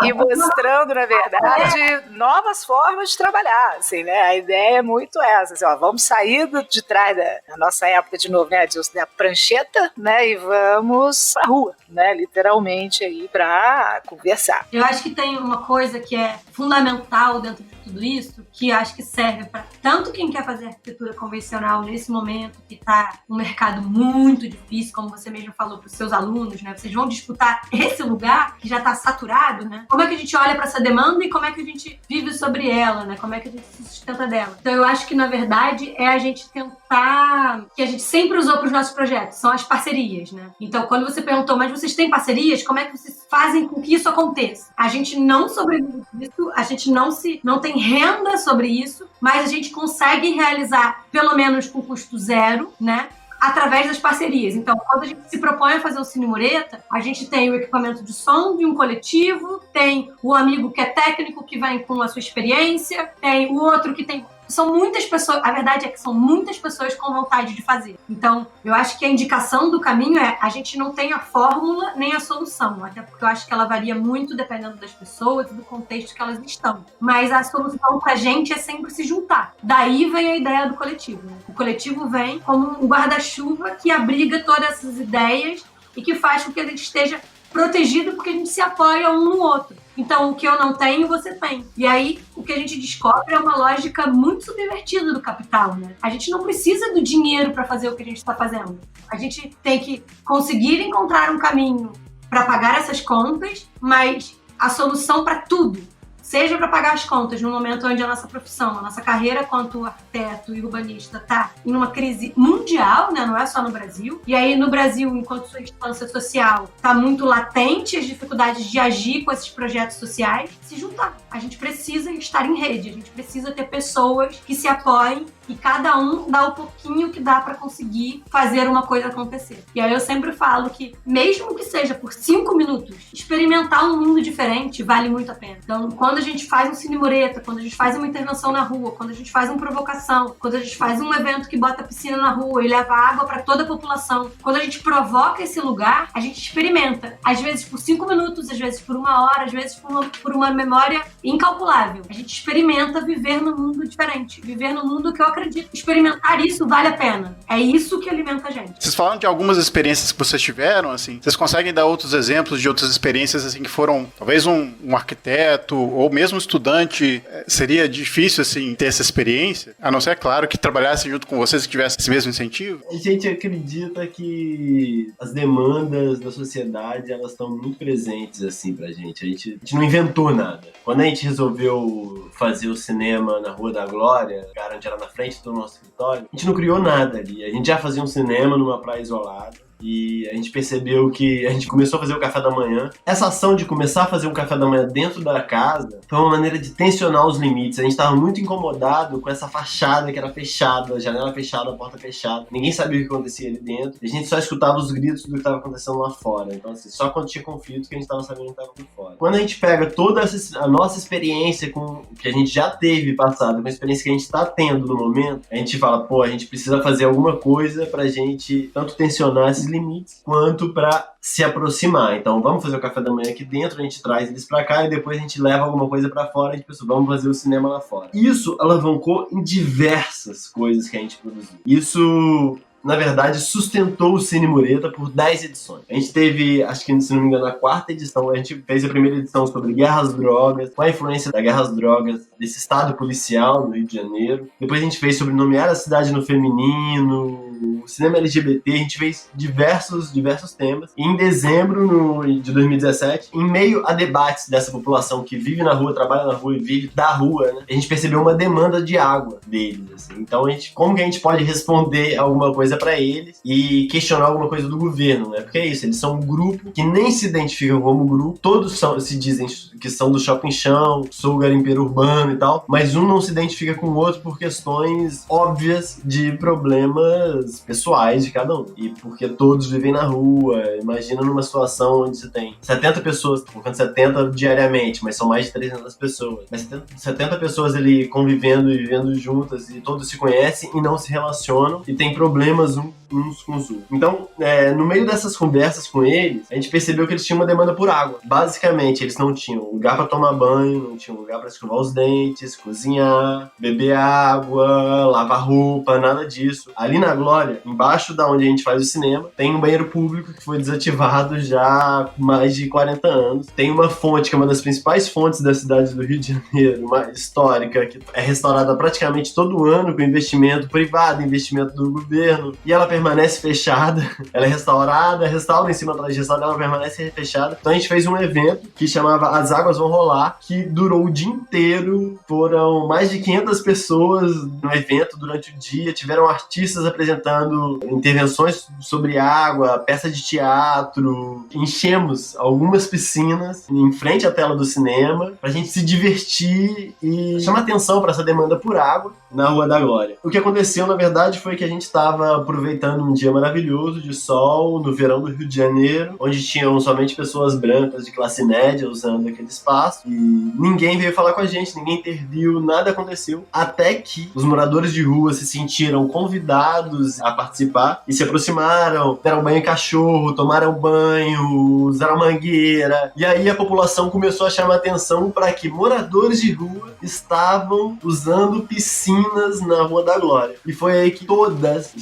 ir mostrando, na verdade, novas formas de trabalhar, assim, né, a ideia é muito essa, assim, ó, vamos sair de trás da nossa época de novo, né, da prancheta, né, e vamos pra rua, né, literalmente aí pra conversar. Eu acho que tem uma coisa que é fundamental dentro de tudo isso, que acho que serve para tanto quem quer fazer arquitetura convencional nesse momento, que está um mercado muito difícil, como você mesmo falou para os seus alunos, né? Vocês vão disputar esse lugar que já está saturado, né? Como é que a gente olha para essa demanda e como é que a gente vive sobre ela, né? Como é que a gente se sustenta dela? Então eu acho que, na verdade, é a gente tentar, que a gente sempre usou para os nossos projetos, são as parcerias, né? Então, quando você perguntou, mas vocês têm parcerias? Como é que vocês fazem com que isso aconteça? A gente não sobrevive disso, a gente não tem renda sobre isso, mas a gente consegue realizar, pelo menos com custo zero, né? Através das parcerias. Então, quando a gente se propõe a fazer o Cine Mureta, a gente tem o equipamento de som de um coletivo, tem o amigo que é técnico, que vem com a sua experiência, tem o outro que tem... São muitas pessoas, a verdade é que são muitas pessoas com vontade de fazer. Então, eu acho que a indicação do caminho é a gente não tem a fórmula nem a solução, até porque eu acho que ela varia muito dependendo das pessoas e do contexto que elas estão. Mas a solução pra gente é sempre se juntar. Daí vem a ideia do coletivo, né? O coletivo vem como um guarda-chuva que abriga todas essas ideias e que faz com que a gente esteja protegido porque a gente se apoia um no outro. Então, o que eu não tenho, você tem. E aí, o que a gente descobre é uma lógica muito subvertida do capital, né? A gente não precisa do dinheiro para fazer o que a gente está fazendo. A gente tem que conseguir encontrar um caminho para pagar essas contas, mas a solução para tudo, seja para pagar as contas no momento onde a nossa profissão, a nossa carreira quanto arquiteto e urbanista está em uma crise mundial, né? Não é só no Brasil. E aí, no Brasil, enquanto sua instância social está muito latente as dificuldades de agir com esses projetos sociais, se juntar. A gente precisa estar em rede, a gente precisa ter pessoas que se apoiem e cada um dá o pouquinho que dá para conseguir fazer uma coisa acontecer. E aí eu sempre falo que, mesmo que seja por 5 minutos, experimentar um mundo diferente vale muito a pena. Então, quando a gente faz um Cine Mureta, quando a gente faz uma intervenção na rua, quando a gente faz uma provocação, quando a gente faz um evento que bota a piscina na rua e leva água para toda a população, quando a gente provoca esse lugar, a gente experimenta. Às vezes por 5 minutos, às vezes por 1 hora, às vezes por uma memória incalculável. A gente experimenta viver num mundo diferente, viver num mundo que eu acredito. Experimentar isso vale a pena. É isso que alimenta a gente. Vocês falam de algumas experiências que vocês tiveram, assim. Vocês conseguem dar outros exemplos de outras experiências, assim, que foram, talvez um arquiteto ou mesmo um estudante, seria difícil, assim, ter essa experiência? A não ser, é claro, que trabalhasse junto com vocês e tivesse esse mesmo incentivo? A gente acredita que as demandas da sociedade, elas estão muito presentes, assim, pra gente. A gente não inventou nada. Quando a gente resolveu fazer o cinema na Rua da Glória, lugar onde era na frente do nosso escritório, a gente não criou nada ali. A gente já fazia um cinema numa praia isolada. E a gente percebeu que a gente começou a fazer o café da manhã. Essa ação de começar a fazer um café da manhã dentro da casa foi uma maneira de tensionar os limites. A gente estava muito incomodado com essa fachada que era fechada, janela fechada, porta fechada. Ninguém sabia o que acontecia ali dentro. A gente só escutava os gritos do que estava acontecendo lá fora. Então, assim, só quando tinha conflito que a gente estava sabendo o que estava por fora. Quando a gente pega toda a nossa experiência com que a gente já teve passado, com a experiência que a gente está tendo no momento, a gente fala, pô, a gente precisa fazer alguma coisa pra gente tanto tensionar esses limites quanto para se aproximar. Então vamos fazer o café da manhã aqui dentro, a gente traz eles para cá e depois a gente leva alguma coisa para fora e a gente pensa, vamos fazer o cinema lá fora. Isso alavancou em diversas coisas que a gente produziu. Isso na verdade, sustentou o Cine Mureta por 10 edições. A gente teve, acho que, se não me engano, a 4ª edição. A gente fez a primeira edição sobre guerra às drogas, com a influência da guerra às drogas, desse estado policial no Rio de Janeiro. Depois a gente fez sobre nomear a cidade no feminino, o cinema LGBT, a gente fez diversos temas. E em dezembro de 2017, em meio a debates dessa população que vive na rua, trabalha na rua e vive da rua, né, a gente percebeu uma demanda de água deles, assim. Então, como que a gente pode responder alguma coisa pra eles e questionar alguma coisa do governo, né? Porque é isso, eles são um grupo que nem se identificam como grupo, todos se dizem que são do shopping chão, sou garimpeiro urbano e tal, mas um não se identifica com o outro por questões óbvias de problemas pessoais de cada um. E porque todos vivem na rua, imagina numa situação onde você tem 70 pessoas, tô colocando 70 diariamente, mas são mais de 300 pessoas. Mas 70 pessoas ali convivendo e vivendo juntas e todos se conhecem e não se relacionam e tem problemas uns com os outros. Então, no meio dessas conversas com eles, a gente percebeu que eles tinham uma demanda por água. Basicamente, eles não tinham lugar para tomar banho, não tinham lugar para escovar os dentes, cozinhar, beber água, lavar roupa, nada disso. Ali na Glória, embaixo da onde a gente faz o cinema, tem um banheiro público que foi desativado já há mais de 40 anos. Tem uma fonte que é uma das principais fontes da cidade do Rio de Janeiro, uma histórica, que é restaurada praticamente todo ano com investimento privado, investimento do governo, e ela permanece fechada. Ela é restaurada, restaura em cima da restaurada, ela permanece fechada. Então a gente fez um evento que chamava As Águas Vão Rolar, que durou o dia inteiro. Foram mais de 500 pessoas no evento durante o dia, tiveram artistas apresentando intervenções sobre água, peça de teatro. Enchemos algumas piscinas em frente à tela do cinema pra gente se divertir e chamar atenção para essa demanda por água na Rua da Glória. O que aconteceu, na verdade, foi que a gente estava aproveitando um dia maravilhoso de sol no verão do Rio de Janeiro, onde tinham somente pessoas brancas de classe média usando aquele espaço, e ninguém veio falar com a gente, ninguém interviu, nada aconteceu, até que os moradores de rua se sentiram convidados a participar e se aproximaram, deram banho em cachorro, tomaram banho, usaram mangueira, e aí a população começou a chamar atenção para que moradores de rua estavam usando piscinas na Rua da Glória. E foi aí que todas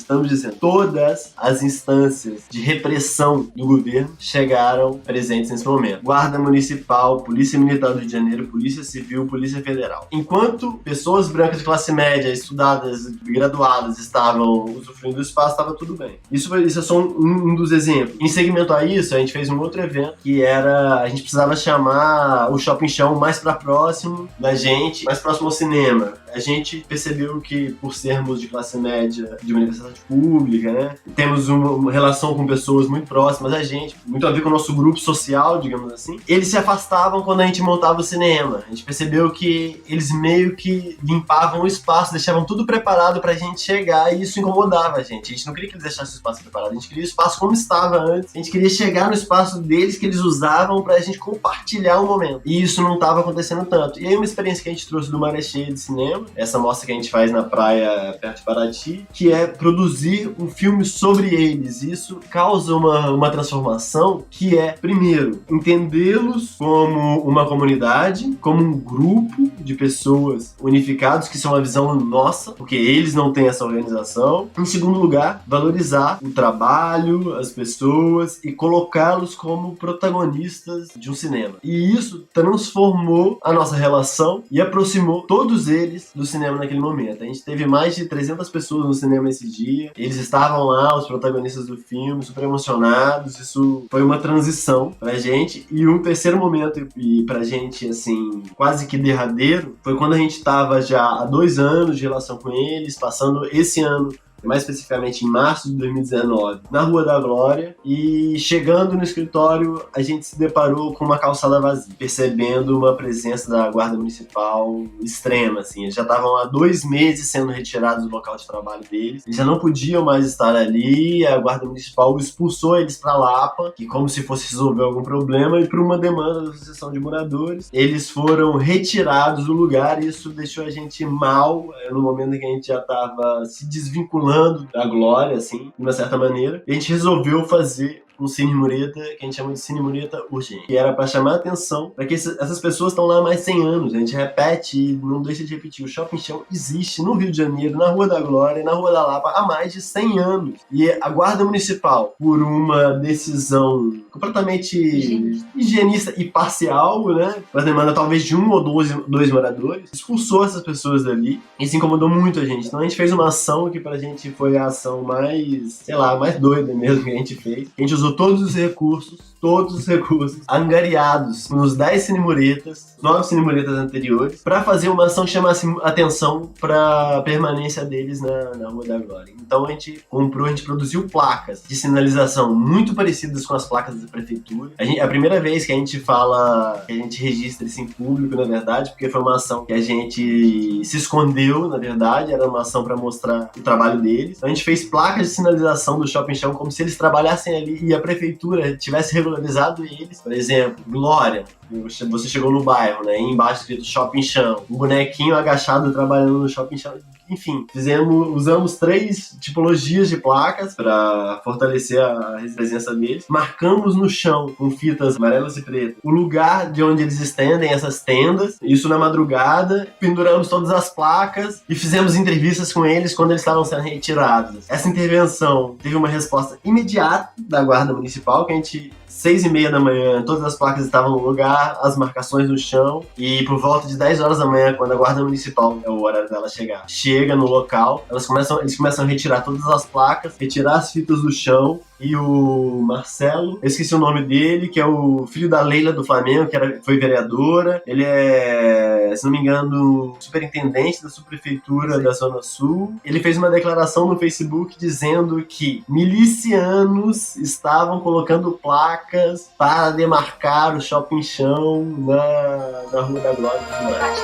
as instâncias de repressão do governo chegaram presentes nesse momento. Guarda Municipal, Polícia Militar do Rio de Janeiro, Polícia Civil, Polícia Federal. Enquanto pessoas brancas de classe média, estudadas, graduadas, estavam usufruindo do espaço, estava tudo bem. Isso é só um dos exemplos. Em segmento a isso, a gente fez um outro evento que era, a gente precisava chamar o shopping chão mais para próximo da gente, mais próximo ao cinema. A gente percebeu que, por sermos de classe média de universidade pública, né, temos uma relação com pessoas muito próximas a gente, muito a ver com o nosso grupo social, digamos assim, eles se afastavam quando a gente montava o cinema. A gente percebeu que eles meio que limpavam o espaço, deixavam tudo preparado pra gente chegar, e isso incomodava a gente. A gente não queria que eles deixassem o espaço preparado, a gente queria o espaço como estava antes, a gente queria chegar no espaço deles que eles usavam pra gente compartilhar o momento. E isso não estava acontecendo tanto. E aí uma experiência que a gente trouxe do Maré Cheia de Cinema, essa mostra que a gente faz na praia perto de Paraty, que é produzir um filme sobre eles. Isso causa uma transformação que é, primeiro, entendê-los como uma comunidade, como um grupo de pessoas unificados, que são a visão nossa, porque eles não têm essa organização. Em segundo lugar, valorizar o trabalho, as pessoas e colocá-los como protagonistas de um cinema. E isso transformou a nossa relação e aproximou todos eles do cinema naquele momento. A gente teve mais de 300 pessoas no cinema esse dia. Eles estavam lá, os protagonistas do filme, super emocionados. Isso foi uma transição pra gente. E um terceiro momento, e pra gente, assim, quase que derradeiro, foi quando a gente tava já há 2 anos de relação com eles, passando esse ano, mais especificamente em março de 2019, na Rua da Glória, e chegando no escritório, a gente se deparou com uma calçada vazia, percebendo uma presença da Guarda Municipal extrema, assim. Eles já estavam há 2 meses sendo retirados do local de trabalho deles, eles já não podiam mais estar ali, a Guarda Municipal expulsou eles para Lapa, que como se fosse resolver algum problema, e por uma demanda da Associação de Moradores, eles foram retirados do lugar, e isso deixou a gente mal, no momento em que a gente já estava se desvinculando da Glória, assim, de uma certa maneira. E a gente resolveu fazer um cine mureta que a gente chama de cine mureta urgente, que era para chamar a atenção para que essas pessoas estão lá há mais de 100 anos. A gente repete e não deixa de repetir. O Shopping Chão existe no Rio de Janeiro, na Rua da Glória e na Rua da Lapa há mais de 100 anos. E a Guarda Municipal, por uma decisão completamente higienista e parcial, né, para demanda talvez de um ou dois moradores, expulsou essas pessoas dali. Isso incomodou muito a gente. Então a gente fez uma ação que pra gente foi a ação mais, sei lá, mais doida mesmo que a gente fez. A gente usou todos os recursos angariados nos 10 cinemuretas, 9 cinemuretas anteriores, para fazer uma ação que chamasse atenção para a permanência deles na Rua da Glória. Então a gente produziu placas de sinalização muito parecidas com as placas da prefeitura. É a primeira vez que a gente fala, que a gente registra isso em público, na verdade, porque foi uma ação que a gente se escondeu, na verdade, era uma ação para mostrar o trabalho deles. Então a gente fez placas de sinalização do Shopping Chão como se eles trabalhassem ali e a prefeitura tivesse regularizado eles. Por exemplo, Glória, você chegou no bairro, né? E embaixo escrito Shopping Chão, um bonequinho agachado trabalhando no Shopping Chão. Enfim, usamos 3 tipologias de placas para fortalecer a presença deles. Marcamos no chão, com fitas amarelas e pretas, o lugar de onde eles estendem essas tendas, isso na madrugada. Penduramos todas as placas e fizemos entrevistas com eles quando eles estavam sendo retirados. Essa intervenção teve uma resposta imediata da Guarda Municipal, que a gente... 6h30 da manhã, todas as placas estavam no lugar, as marcações no chão, e por volta de 10 horas da manhã, quando a Guarda Municipal, é o horário dela chegar, chega no local, eles começam a retirar todas as placas, retirar as fitas do chão, e o Marcelo, eu esqueci o nome dele, que é o filho da Leila do Flamengo, que foi vereadora, ele é, se não me engano, superintendente da subprefeitura da Zona Sul. Ele fez uma declaração no Facebook dizendo que milicianos estavam colocando placas para demarcar o Shopping Chão na Rua da Glória e tudo mais.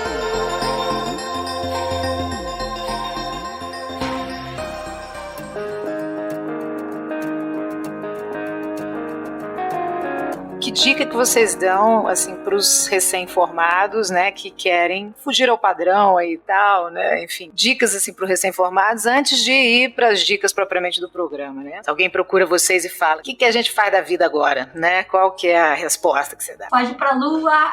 Que dica que vocês dão, assim, para os recém-formados, né, que querem fugir ao padrão aí e tal, né, enfim, dicas, assim, para os recém-formados antes de ir para as dicas propriamente do programa, né? Se alguém procura vocês e fala, o que a gente faz da vida agora, né? Qual que é a resposta que você dá? Pode ir pra lua!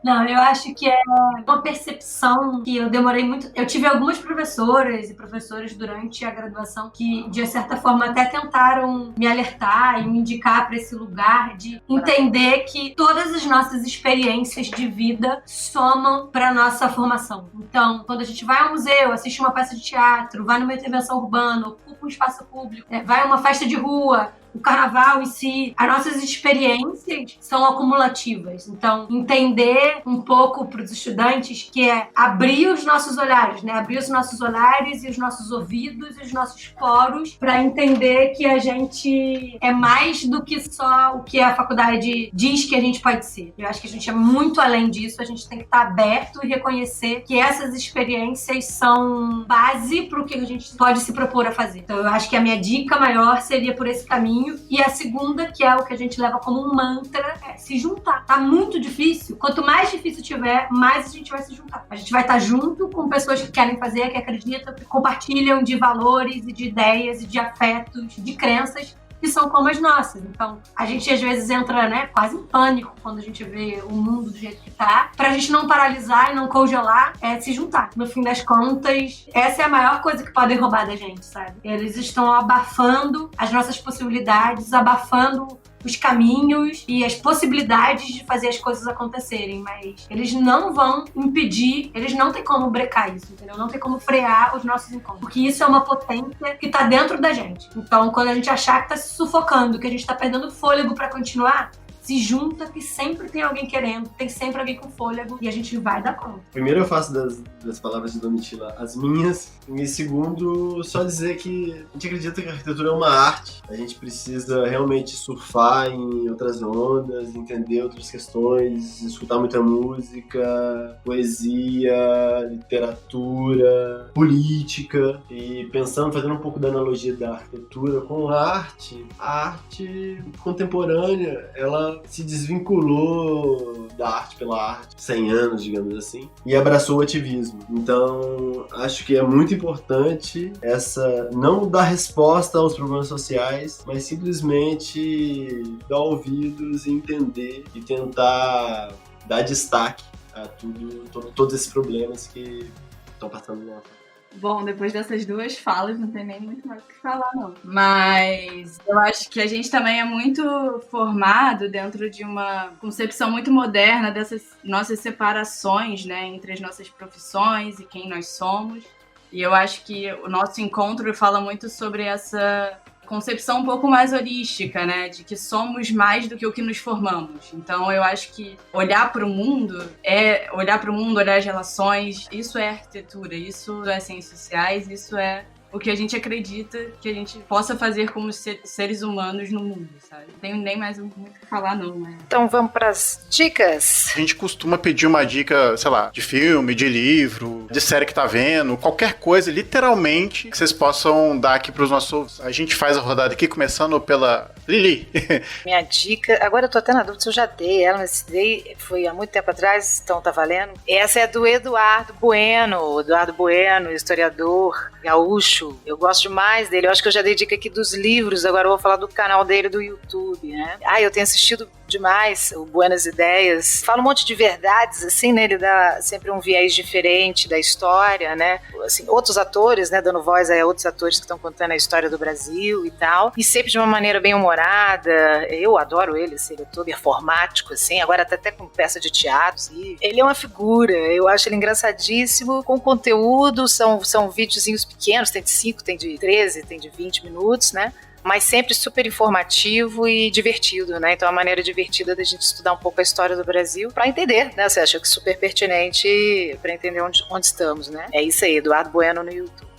Não, eu acho que é uma percepção que eu demorei muito... Eu tive algumas professoras e professores durante a graduação que, de certa forma, até tentaram me alertar e me indicar para esse lugar de entender que todas as nossas experiências de vida somam para nossa formação. Então, quando a gente vai ao museu, assiste uma peça de teatro, vai numa intervenção urbana, ocupa um espaço público, vai a uma festa de rua, o carnaval em si, as nossas experiências são acumulativas. Então, entender um pouco para os estudantes que é abrir os nossos olhares, né? Abrir os nossos olhares e os nossos ouvidos e os nossos poros para entender que a gente é mais do que só o que a faculdade diz que a gente pode ser. Eu acho que a gente é muito além disso, a gente tem que estar aberto e reconhecer que essas experiências são base para o que a gente pode se propor a fazer. Então, eu acho que a minha dica maior seria por esse caminho. E a segunda, que é o que a gente leva como um mantra, é se juntar. Tá muito difícil. Quanto mais difícil tiver, mais a gente vai se juntar. A gente vai estar junto com pessoas que querem fazer, que acreditam, que compartilham de valores e de ideias e de afetos, de crenças que são como as nossas. Então, a gente às vezes entra, né, quase em pânico quando a gente vê o mundo do jeito que tá. Pra gente não paralisar e não congelar, é se juntar. No fim das contas, essa é a maior coisa que podem roubar da gente, sabe? Eles estão abafando as nossas possibilidades, abafando os caminhos e as possibilidades de fazer as coisas acontecerem, mas eles não vão impedir, eles não têm como brecar isso, entendeu? Não tem como frear os nossos encontros, porque isso é uma potência que tá dentro da gente. Então, quando a gente achar que tá se sufocando, que a gente tá perdendo fôlego pra continuar, se junta, que sempre tem alguém querendo, tem sempre alguém com fôlego e a gente vai dar conta. Primeiro eu faço das palavras de Domitila as minhas, e segundo, só dizer que a gente acredita que a arquitetura é uma arte. A gente precisa realmente surfar em outras ondas, entender outras questões, escutar muita música, poesia, literatura, política, e fazendo um pouco da analogia da arquitetura com a arte contemporânea, ela ela se desvinculou da arte pela arte, 100 anos, digamos assim, e abraçou o ativismo. Então, acho que é muito importante essa, não dar resposta aos problemas sociais, mas simplesmente dar ouvidos e entender e tentar dar destaque a todos esses problemas que estão passando no nosso. Bom, depois dessas duas falas, não tem nem muito mais o que falar, não. Mas eu acho que a gente também é muito formado dentro de uma concepção muito moderna dessas nossas separações, né, entre as nossas profissões e quem nós somos. E eu acho que o nosso encontro fala muito sobre essa concepção um pouco mais holística, né, de que somos mais do que o que nos formamos. Então eu acho que olhar para o mundo, olhar as relações, isso é arquitetura, isso é ciências sociais, isso é o que a gente acredita que a gente possa fazer como seres humanos no mundo, sabe? Não tenho nem mais muito o que falar, não, né? Então vamos para as dicas. A gente costuma pedir uma dica, sei lá, de filme, de livro, de série que tá vendo, qualquer coisa, literalmente, que vocês possam dar aqui pros nossos ouvintes. A gente faz a rodada aqui, começando pela Lili. Minha dica, agora eu tô até na dúvida se eu já dei ela, mas dei, foi há muito tempo atrás, então tá valendo. Essa é do Eduardo Bueno, historiador gaúcho. Eu gosto demais dele. Eu acho que eu já dei dica aqui dos livros, agora eu vou falar do canal dele do YouTube, né? Eu tenho assistido demais o Buenas Ideias. Fala um monte de verdades, assim, né? Ele dá sempre um viés diferente da história, né? Assim, outros atores, né? Dando voz a outros atores que estão contando a história do Brasil e tal. E sempre de uma maneira bem humorada. Eu adoro ele, assim, ele é todo performático, assim. Agora tá até com peça de teatro. Assim. Ele é uma figura. Eu acho ele engraçadíssimo. Com conteúdo, são videozinhos pequenos. Tem de 5, tem de 13, tem de 20 minutos, né? Mas sempre super informativo e divertido, né? Então é uma maneira divertida da gente estudar um pouco a história do Brasil para entender, né? Você acha que é super pertinente para entender onde estamos, né? É isso aí, Eduardo Bueno no YouTube.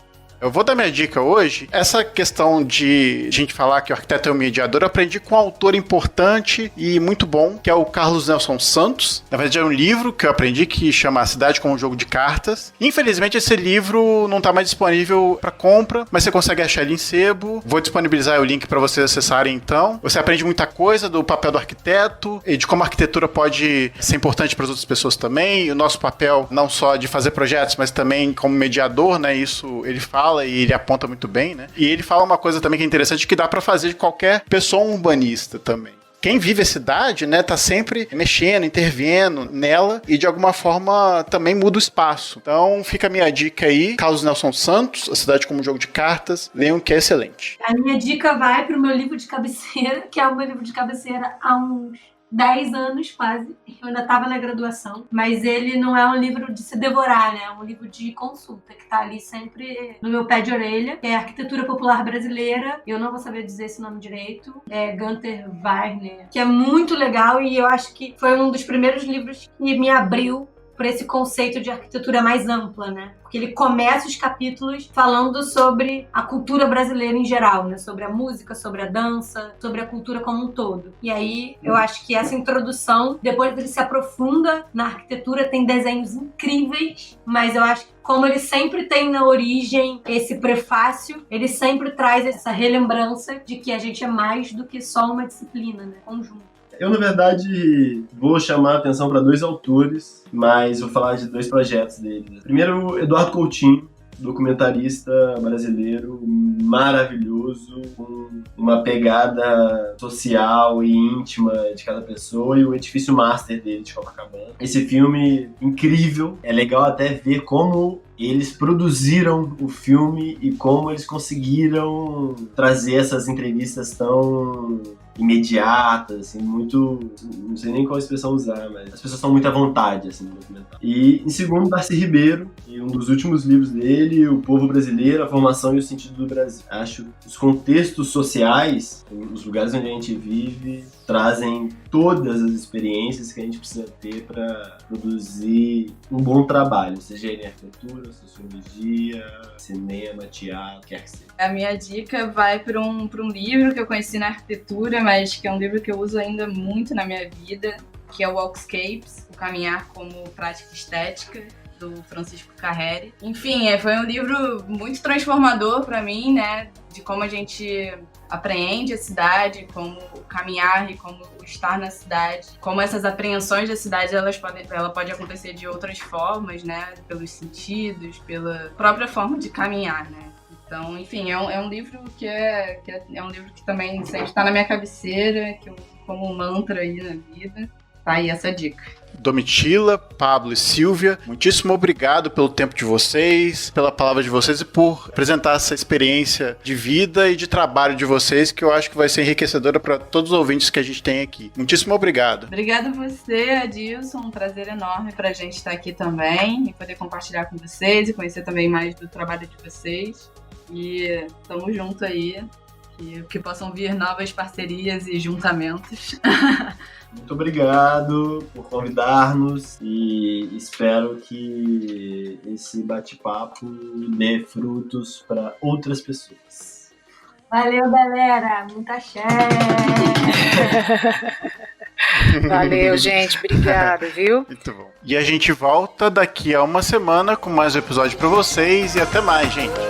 Eu vou dar minha dica hoje. Essa questão de a gente falar que o arquiteto é um mediador, eu aprendi com um autor importante e muito bom, que é o Carlos Nelson Santos. Na verdade, é um livro que eu aprendi que chama A Cidade como um Jogo de Cartas. Infelizmente, esse livro não está mais disponível para compra, mas você consegue achar ele em sebo. Vou disponibilizar o link para vocês acessarem, então. Você aprende muita coisa do papel do arquiteto e de como a arquitetura pode ser importante para as outras pessoas também. E o nosso papel, não só de fazer projetos, mas também como mediador, né? Isso ele fala e ele aponta muito bem, né? E ele fala uma coisa também que é interessante, que dá pra fazer de qualquer pessoa urbanista também. Quem vive a cidade, né, tá sempre mexendo, intervindo nela e de alguma forma também muda o espaço. Então fica a minha dica aí, Carlos Nelson Santos, A Cidade como um Jogo de Cartas, leiam que é excelente. A minha dica vai pro meu livro de cabeceira, que é o meu livro de cabeceira há uns 10 anos quase, eu ainda estava na graduação, mas ele não é um livro de se devorar, né? É um livro de consulta, que tá ali sempre no meu pé de orelha, que é Arquitetura Popular Brasileira, eu não vou saber dizer esse nome direito, é Gunther Werner, que é muito legal e eu acho que foi um dos primeiros livros que me abriu para esse conceito de arquitetura mais ampla, né? Porque ele começa os capítulos falando sobre a cultura brasileira em geral, né? Sobre a música, sobre a dança, sobre a cultura como um todo. E aí, eu acho que essa introdução, depois ele se aprofunda na arquitetura, tem desenhos incríveis, mas eu acho que como ele sempre tem na origem esse prefácio, ele sempre traz essa relembrança de que a gente é mais do que só uma disciplina, né? Conjunto. Eu, na verdade, vou chamar a atenção para 2 autores, mas vou falar de 2 projetos deles. Primeiro, Eduardo Coutinho, documentarista brasileiro maravilhoso, com uma pegada social e íntima de cada pessoa, e o Edifício Master dele, de Copacabana. Esse filme incrível, é legal até ver como eles produziram o filme e como eles conseguiram trazer essas entrevistas tão imediatas, assim, muito... Não sei nem qual expressão usar, mas as pessoas estão muito à vontade, assim, no documentário. E, em segundo, Darcy Ribeiro, e um dos últimos livros dele, O Povo Brasileiro, a Formação e o Sentido do Brasil. Acho que os contextos sociais, os lugares onde a gente vive, trazem todas as experiências que a gente precisa ter para produzir um bom trabalho, seja ele em arquitetura, sociologia, cinema, teatro, quer que seja. A minha dica vai para um livro que eu conheci na arquitetura, mas que é um livro que eu uso ainda muito na minha vida, que é o Walkscapes, o Caminhar como Prática Estética, do Francisco Carreri. Enfim, foi um livro muito transformador para mim, né? De como a gente apreende a cidade, como caminhar e como estar na cidade, como essas apreensões da cidade ela pode acontecer de outras formas, né? Pelos sentidos, pela própria forma de caminhar, né? Então, enfim, é um livro que é um livro que também sempre está na minha cabeceira, que eu uso como mantra aí na vida. Tá aí essa dica. Domitila, Pablo e Silvia, muitíssimo obrigado pelo tempo de vocês, pela palavra de vocês e por apresentar essa experiência de vida e de trabalho de vocês, que eu acho que vai ser enriquecedora para todos os ouvintes que a gente tem aqui. Muitíssimo obrigado. Obrigada a você, Adilson. Um prazer enorme pra gente estar aqui também e poder compartilhar com vocês e conhecer também mais do trabalho de vocês. E tamo junto aí, que possam vir novas parcerias e juntamentos. Muito obrigado por convidar-nos e espero que esse bate-papo dê frutos para outras pessoas. Valeu, galera. Muita axé. Valeu, gente. Obrigada, viu? Muito bom. E a gente volta daqui a uma semana com mais um episódio para vocês e até mais, gente.